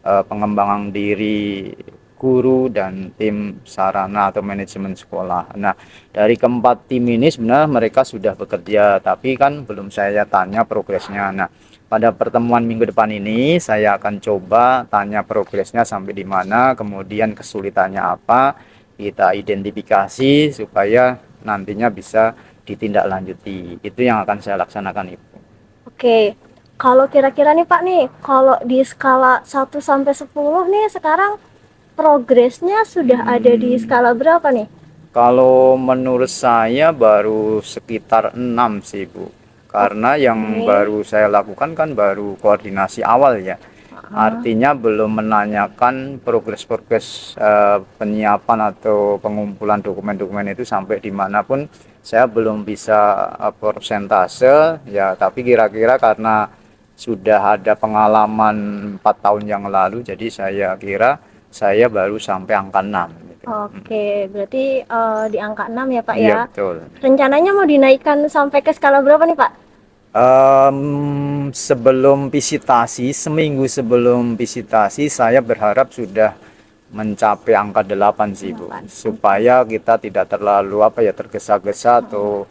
pengembangan diri guru dan tim sarana atau manajemen sekolah. Nah, dari keempat tim ini sebenarnya mereka sudah bekerja, tapi kan belum saya tanya progresnya. Nah, pada pertemuan minggu depan ini saya akan coba tanya progresnya sampai di mana, kemudian kesulitannya apa, kita identifikasi supaya nantinya bisa ditindaklanjuti. Itu yang akan saya laksanakan, Ibu. Oke, kalau kira-kira nih Pak nih, kalau di skala 1 sampai 10 nih sekarang progresnya sudah ada di skala berapa nih? Kalau menurut saya baru sekitar 6 sih Bu. Karena yang baru saya lakukan kan baru koordinasi awal ya. Artinya belum menanyakan progres-progres penyiapan atau pengumpulan dokumen-dokumen itu sampai dimanapun saya belum bisa persentase ya, tapi kira-kira karena sudah ada pengalaman 4 tahun yang lalu, jadi saya kira saya baru sampai angka 6 gitu. Oke, berarti di angka 6 ya Pak Iya ya. betul. Rencananya mau dinaikkan sampai ke skala berapa nih Pak? Sebelum visitasi, seminggu sebelum visitasi, saya berharap sudah mencapai angka 8 sih Bu, 8. supaya kita tidak terlalu tergesa-gesa atau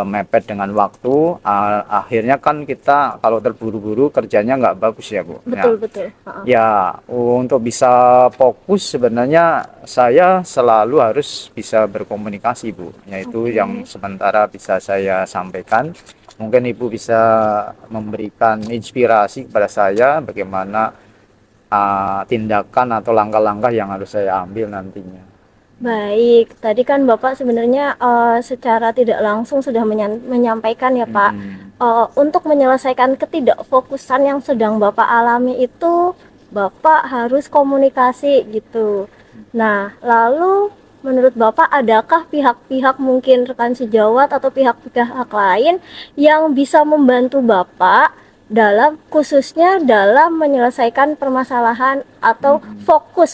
mepet dengan waktu. Akhirnya kan kita kalau terburu-buru kerjanya nggak bagus ya Bu. Betul, betul. Heeh. Ya, untuk bisa fokus sebenarnya saya selalu harus bisa berkomunikasi Bu. Yaitu Oke. yang sementara bisa saya sampaikan. Mungkin Ibu bisa memberikan inspirasi kepada saya bagaimana tindakan atau langkah-langkah yang harus saya ambil nantinya. Baik, tadi kan Bapak sebenarnya secara tidak langsung sudah menyampaikan ya Pak, untuk menyelesaikan ketidakfokusan yang sedang Bapak alami itu, Bapak harus komunikasi gitu. Nah, lalu menurut Bapak adakah pihak-pihak mungkin rekan sejawat atau pihak-pihak lain yang bisa membantu Bapak khususnya dalam menyelesaikan permasalahan atau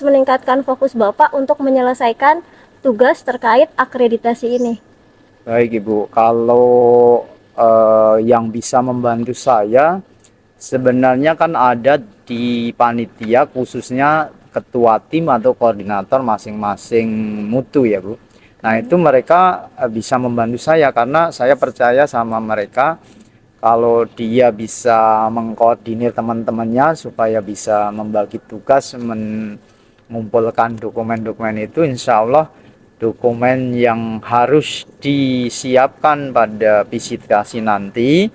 meningkatkan fokus Bapak untuk menyelesaikan tugas terkait akreditasi ini? Baik Ibu, kalau yang bisa membantu saya sebenarnya kan ada di panitia, khususnya ketua tim atau koordinator masing-masing mutu ya Bu. Nah itu mereka bisa membantu saya karena saya percaya sama mereka. Kalau dia bisa mengkoordinir teman-temannya supaya bisa membagi tugas mengumpulkan dokumen-dokumen itu, insya Allah dokumen yang harus disiapkan pada visitasi nanti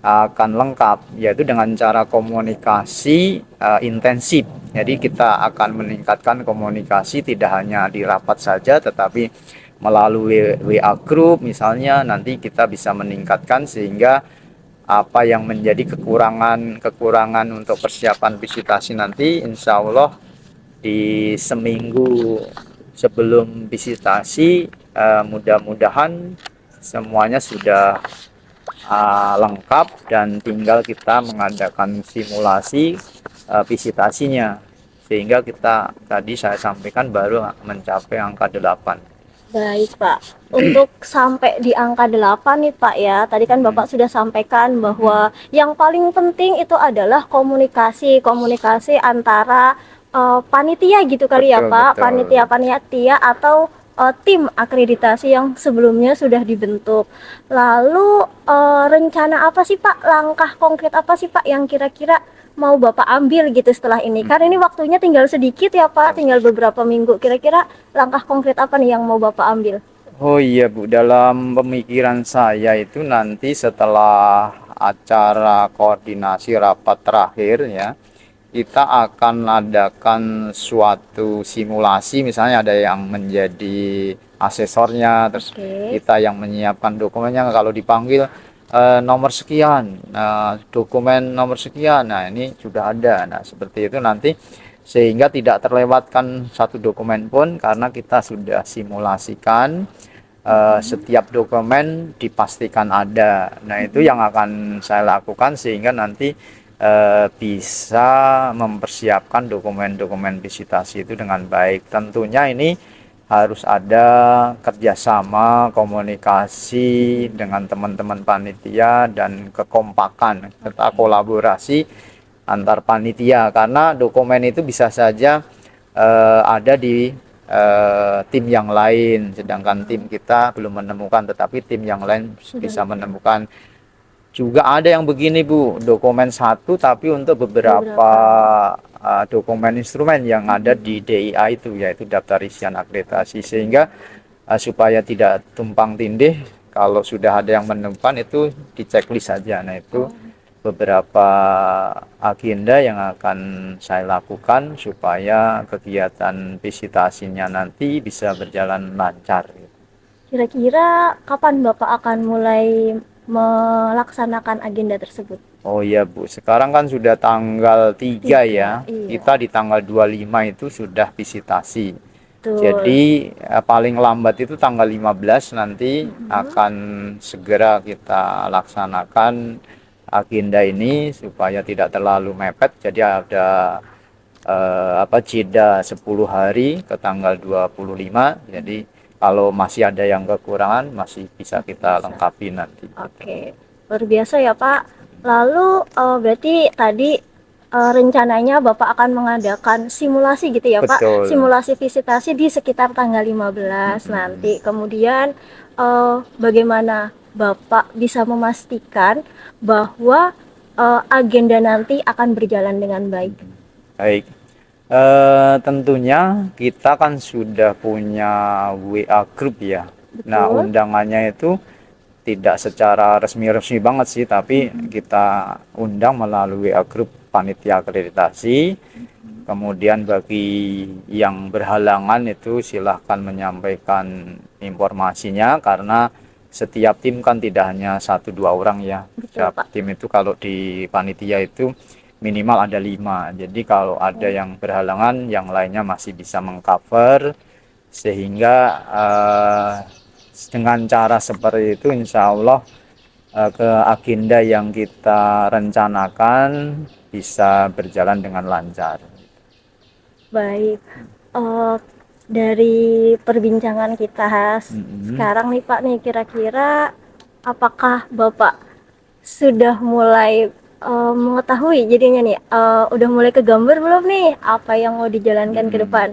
akan lengkap, yaitu dengan cara komunikasi intensif. Jadi kita akan meningkatkan komunikasi tidak hanya di rapat saja, tetapi melalui WA group misalnya, nanti kita bisa meningkatkan sehingga apa yang menjadi kekurangan untuk persiapan visitasi nanti, insya Allah di seminggu sebelum visitasi mudah-mudahan semuanya sudah lengkap dan tinggal kita mengadakan simulasi visitasinya, sehingga kita tadi saya sampaikan baru mencapai angka 8. Baik Pak, untuk sampai di angka 8 nih Pak ya, tadi kan Bapak sudah sampaikan bahwa yang paling penting itu adalah komunikasi antara panitia gitu kali ya Betul, Pak, betul. panitia atau tim akreditasi yang sebelumnya sudah dibentuk. Lalu rencana apa sih Pak, langkah konkret apa sih Pak yang kira-kira mau Bapak ambil gitu setelah ini? Karena ini waktunya tinggal sedikit ya Pak, tinggal beberapa minggu. Kira-kira langkah konkret apa nih yang mau Bapak ambil? Oh iya Bu, dalam pemikiran saya itu nanti setelah acara koordinasi rapat terakhir ya, kita akan adakan suatu simulasi, misalnya ada yang menjadi asesornya, terus Oke. kita yang menyiapkan dokumennya, kalau dipanggil nomor sekian, dokumen nomor sekian, nah ini sudah ada. Nah seperti itu nanti, sehingga tidak terlewatkan satu dokumen pun karena kita sudah simulasikan setiap dokumen dipastikan ada. Nah itu yang akan saya lakukan sehingga nanti bisa mempersiapkan dokumen-dokumen visitasi itu dengan baik. Tentunya ini harus ada kerjasama, komunikasi dengan teman-teman panitia dan kekompakan serta kolaborasi antar panitia, karena dokumen itu bisa saja ada di tim yang lain, sedangkan tim kita belum menemukan, tetapi tim yang lain bisa menemukan. Juga ada yang begini Bu, dokumen satu tapi untuk beberapa dokumen instrumen yang ada di DIA itu, yaitu daftar isian akreditasi, sehingga supaya tidak tumpang tindih, kalau sudah ada yang menemukan itu di checklist saja. Nah itu beberapa agenda yang akan saya lakukan supaya kegiatan visitasinya nanti bisa berjalan lancar. Kira-kira kapan Bapak akan mulai melaksanakan agenda tersebut? Oh iya Bu, sekarang kan sudah tanggal 3 ya. Iya, Kita di tanggal 25 itu sudah visitasi. betul. Jadi paling lambat itu tanggal 15 nanti Mm-mm. akan segera kita laksanakan agenda ini supaya tidak terlalu mepet. Jadi ada jeda 10 hari ke tanggal 25. Jadi kalau masih ada yang kekurangan masih bisa kita Bisa. lengkapi nanti gitu. Oke, luar biasa ya Pak. Lalu berarti tadi rencananya Bapak akan mengadakan simulasi gitu ya Pak, Betul. simulasi visitasi di sekitar tanggal 15 Mm-mm. nanti. Kemudian bagaimana Bapak bisa memastikan bahwa agenda nanti akan berjalan dengan baik? Baik. Tentunya kita kan sudah punya WA group ya. Nah, Betul. undangannya itu tidak secara resmi-resmi banget sih, tapi kita undang melalui WA group panitia akreditasi. Kemudian bagi yang berhalangan itu silahkan menyampaikan informasinya, karena setiap tim kan tidak hanya 1-2 orang ya. Betul Setiap Pak. tim itu kalau di panitia itu minimal ada 5. Jadi kalau ada yang berhalangan, yang lainnya masih bisa mengcover, sehingga dengan cara seperti itu insya Allah ke agenda yang kita rencanakan bisa berjalan dengan lancar. Baik, eh, dari perbincangan kita Mm-mm. sekarang nih Pak nih, kira-kira apakah Bapak sudah mulai mengetahui jadinya nih, udah mulai kegambar belum nih apa yang mau dijalankan ke Mm-mm. depan?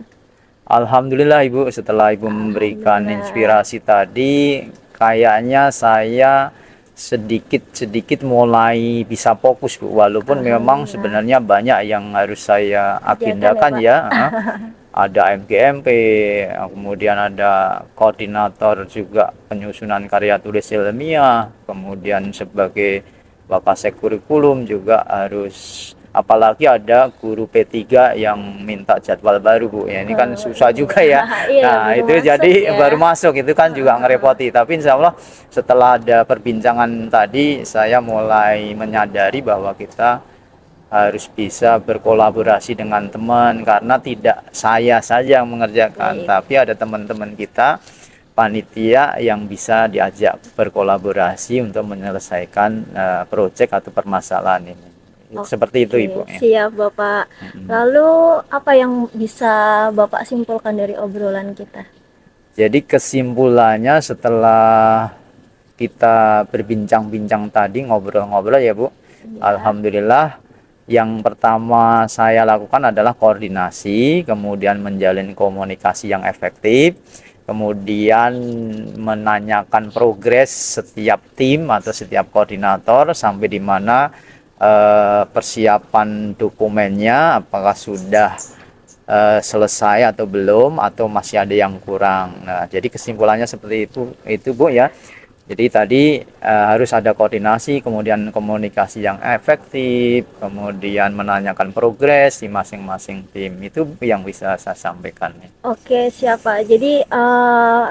Alhamdulillah Ibu, setelah Ibu memberikan Alhamdulillah. inspirasi tadi, kayaknya saya sedikit-sedikit mulai bisa fokus Bu. Walaupun memang Alhamdulillah. sebenarnya banyak yang harus saya Kerjakan ya agendakan Pak. ya. Ada MGMP, kemudian ada koordinator juga penyusunan karya tulis ilmiah, kemudian sebagai Wakasek kurikulum juga harus, apalagi ada guru P3 yang minta jadwal baru Bu ya, ini kan susah juga ya. Iya Nah baru itu masuk jadi ya. baru masuk itu kan juga ngerepoti, tapi insya Allah setelah ada perbincangan tadi saya mulai menyadari bahwa kita harus bisa berkolaborasi dengan teman, karena tidak saya saja yang mengerjakan, Baik. tapi ada teman-teman kita panitia yang bisa diajak berkolaborasi untuk menyelesaikan proyek atau permasalahan ini. Seperti itu Ibu Oke, ya. siap Bapak. Lalu apa yang bisa Bapak simpulkan dari obrolan kita? Jadi kesimpulannya setelah kita berbincang-bincang tadi, ngobrol-ngobrol ya Bu, Ya, Alhamdulillah yang pertama saya lakukan adalah koordinasi, kemudian menjalin komunikasi yang efektif, kemudian menanyakan progres setiap tim atau setiap koordinator sampai di mana persiapan dokumennya apakah sudah selesai atau belum, atau masih ada yang kurang. Nah, jadi kesimpulannya seperti itu Bu ya. Jadi tadi harus ada koordinasi, kemudian komunikasi yang efektif, kemudian menanyakan progres di masing-masing tim. Itu yang bisa saya sampaikan. oke siap Pak. Jadi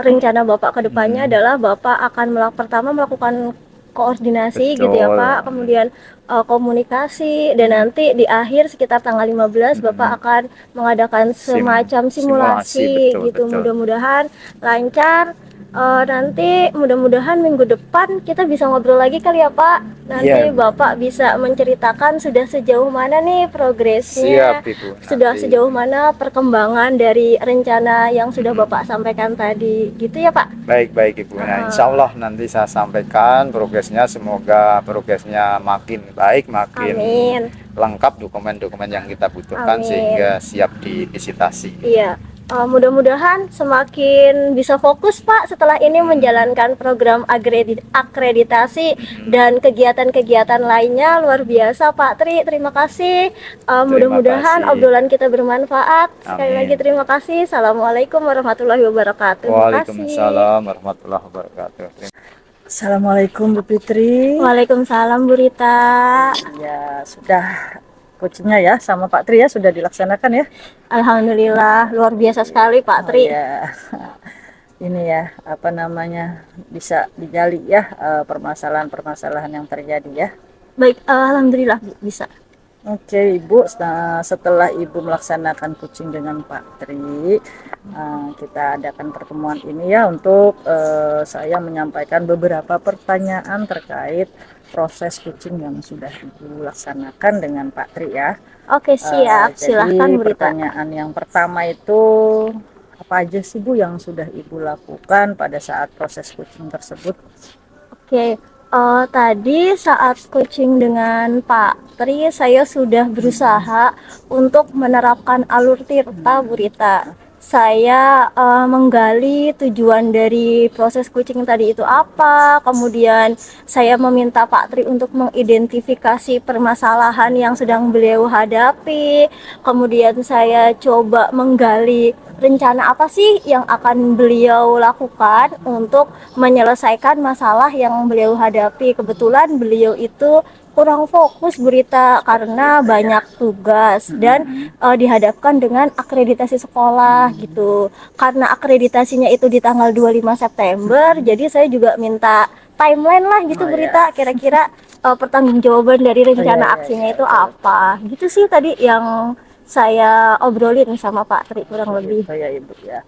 rencana Bapak ke depannya Hmm, adalah Bapak akan pertama melakukan koordinasi gitu ya betul. Pak, kemudian komunikasi, dan nanti di akhir sekitar tanggal 15 Bapak Hmm, akan mengadakan semacam simulasi, simulasi betul gitu. betul. Mudah-mudahan lancar. Nanti mudah-mudahan minggu depan kita bisa ngobrol lagi kali ya Pak. Nanti Iya, Bapak bisa menceritakan sudah sejauh mana nih siap progresnya, Ibu sudah nanti. sejauh mana perkembangan dari rencana yang sudah Bapak sampaikan tadi, gitu ya Pak? Baik-baik Ibu. Nah, insya Heeh. Allah nanti saya sampaikan progresnya. Semoga progresnya makin baik, makin Amin, lengkap dokumen-dokumen yang kita butuhkan amin. sehingga siap divisitasi. Iya, mudah-mudahan semakin bisa fokus Pak setelah ini menjalankan program akreditasi dan kegiatan-kegiatan lainnya. Luar biasa Pak Tri, terima kasih. Terima Mudah-mudahan kasih. obrolan kita bermanfaat. Sekali lagi Amin. terima kasih. Assalamualaikum warahmatullahi wabarakatuh. Terima kasih. Waalaikumsalam warahmatullahi wabarakatuh. Assalamualaikum Bu Fitri. Waalaikumsalam Bu Rita. Ya sudah, coachingnya ya sama Pak Tri ya sudah dilaksanakan ya. Alhamdulillah, luar biasa sekali Pak Oh Tri. ya, ini ya apa namanya bisa digali ya permasalahan-permasalahan yang terjadi ya. Baik, alhamdulillah Bu, bisa. Oke Ibu, setelah Ibu melaksanakan coaching dengan Pak Tri, kita adakan pertemuan ini ya untuk saya menyampaikan beberapa pertanyaan terkait proses coaching yang sudah Ibu laksanakan dengan Pak Tri ya. Oke, siap. Silahkan Jadi Burita. pertanyaan yang pertama itu, apa aja sih Bu yang sudah Ibu lakukan pada saat proses coaching tersebut? Oke, tadi saat coaching dengan Pak Tri, saya sudah berusaha untuk menerapkan alur tirta, Bu Rita. Saya menggali tujuan dari proses coaching tadi itu apa, kemudian saya meminta Pak Tri untuk mengidentifikasi permasalahan yang sedang beliau hadapi, kemudian saya coba menggali rencana apa sih yang akan beliau lakukan untuk menyelesaikan masalah yang beliau hadapi. Kebetulan beliau itu kurang fokus berita karena banyak tugas dan dihadapkan dengan akreditasi sekolah gitu. Karena akreditasinya itu di tanggal 25 September, jadi saya juga minta timeline lah gitu berita kira-kira pertanggungjawaban dari rencana aksinya itu apa. Gitu sih tadi yang saya obrolin sama Pak Tri kurang lebih. Gitu ya Ibu ya.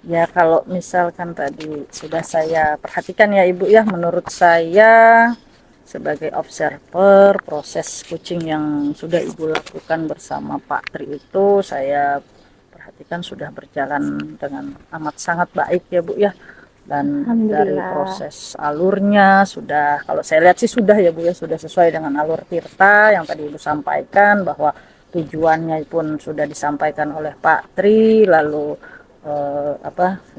Ya kalau misalkan tadi sudah saya perhatikan ya Ibu ya, menurut saya sebagai observer proses coaching yang sudah Ibu lakukan bersama Pak Tri itu saya perhatikan sudah berjalan dengan amat sangat baik ya Bu ya. Dan dari proses alurnya sudah, kalau saya lihat sih sudah ya Bu ya, sudah sesuai dengan alur tirta yang tadi Ibu sampaikan, bahwa tujuannya pun sudah disampaikan oleh Pak Tri, lalu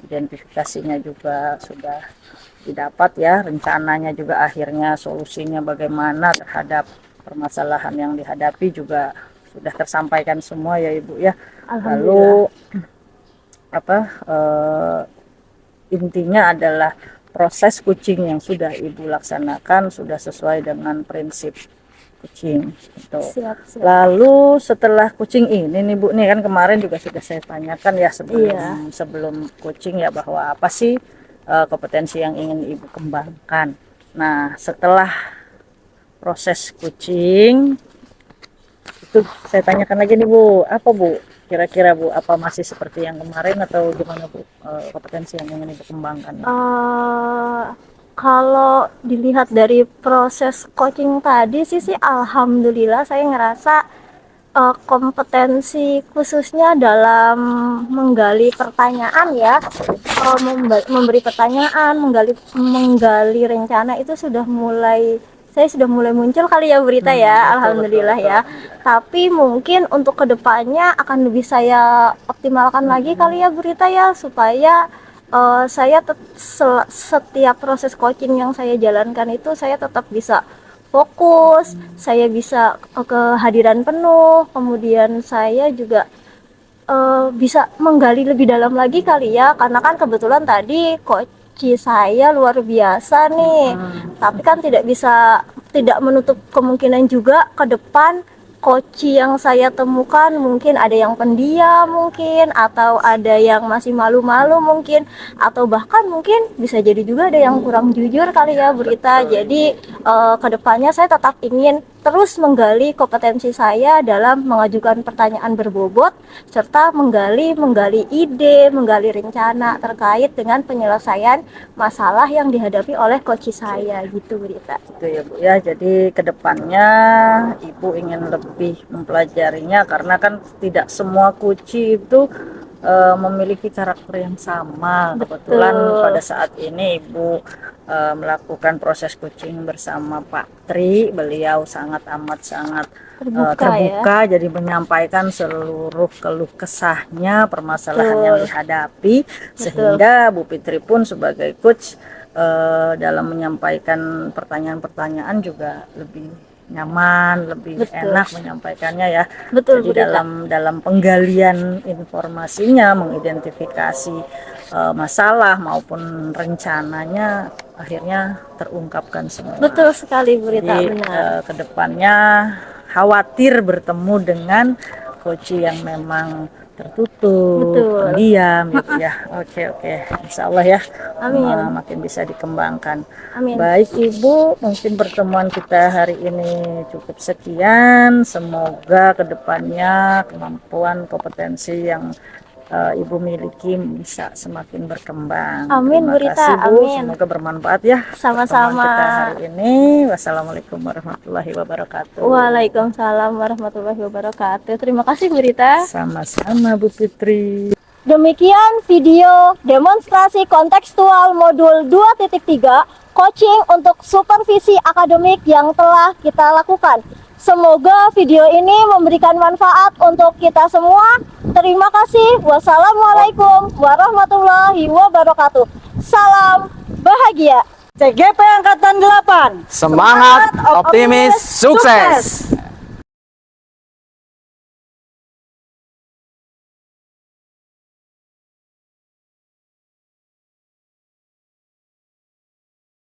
identifikasinya juga sudah didapat ya, rencananya juga akhirnya solusinya bagaimana terhadap permasalahan yang dihadapi juga sudah tersampaikan semua ya Ibu ya. Lalu intinya adalah proses coaching yang sudah Ibu laksanakan sudah sesuai dengan prinsip coaching gitu. Siap. Lalu setelah coaching ini nih Bu, nih kan kemarin juga sudah saya tanyakan ya sebelum coaching ya, bahwa apa sih kompetensi yang ingin Ibu kembangkan. Nah setelah proses coaching itu saya tanyakan lagi nih Bu, apa Bu kira-kira Bu, apa masih seperti yang kemarin atau gimana Bu kompetensi yang ingin Ibu kembangkan? Kalau dilihat dari proses coaching tadi sih alhamdulillah saya ngerasa kompetensi khususnya dalam menggali pertanyaan ya, memberi pertanyaan, menggali rencana itu saya sudah mulai muncul kali ya berita ya, alhamdulillah ya. Tapi mungkin untuk kedepannya akan lebih saya optimalkan lagi kali ya berita ya, supaya saya setiap proses coaching yang saya jalankan itu saya tetap bisa fokus, saya bisa kehadiran penuh, kemudian saya juga bisa menggali lebih dalam lagi kali ya, karena kan kebetulan tadi coach saya luar biasa nih, tapi kan tidak menutup kemungkinan juga ke depan coach yang saya temukan mungkin ada yang pendiam mungkin, atau ada yang masih malu-malu mungkin, atau bahkan mungkin bisa jadi juga ada yang kurang jujur kali ya berita. Jadi kedepannya saya tetap ingin terus menggali kompetensi saya dalam mengajukan pertanyaan berbobot, serta menggali ide, menggali rencana terkait dengan penyelesaian masalah yang dihadapi oleh coach saya gitu berita. Gitu ya Bu ya, jadi kedepannya Ibu ingin lebih mempelajarinya, karena kan tidak semua kuci itu memiliki karakter yang sama. Kebetulan pada saat ini Ibu melakukan proses coaching bersama Pak Tri, beliau sangat terbuka jadi menyampaikan seluruh keluh kesahnya, permasalahan yang dihadapi. Sehingga Bu Fitri pun sebagai coach dalam menyampaikan pertanyaan-pertanyaan juga lebih nyaman, lebih enak menyampaikannya ya. Jadi dalam penggalian informasinya, mengidentifikasi masalah maupun rencananya akhirnya terungkapkan semua. Betul sekali berita. Jadi kedepannya khawatir bertemu dengan coach yang memang tertutup, Betul. pendiam gitu ya. Oke, Insya Allah ya. Amin. Makin bisa dikembangkan. Amin. Baik Ibu, mungkin pertemuan kita hari ini cukup sekian. Semoga kedepannya kemampuan kompetensi yang Ibu miliki bisa semakin berkembang. Amin, Terima Bu Rita. kasih Bu, Amin. semoga bermanfaat ya. Sama-sama. Pertemuan kita hari ini. Wassalamualaikum warahmatullahi wabarakatuh. Waalaikumsalam warahmatullahi wabarakatuh. Terima kasih Bu Rita. Sama-sama Bu Fitri. Demikian video demonstrasi kontekstual modul 2.3 coaching untuk supervisi akademik yang telah kita lakukan. Semoga video ini memberikan manfaat untuk kita semua. Terima kasih. Wassalamualaikum warahmatullahi wabarakatuh. Salam bahagia. CGP Angkatan 8. Semangat, optimis, sukses.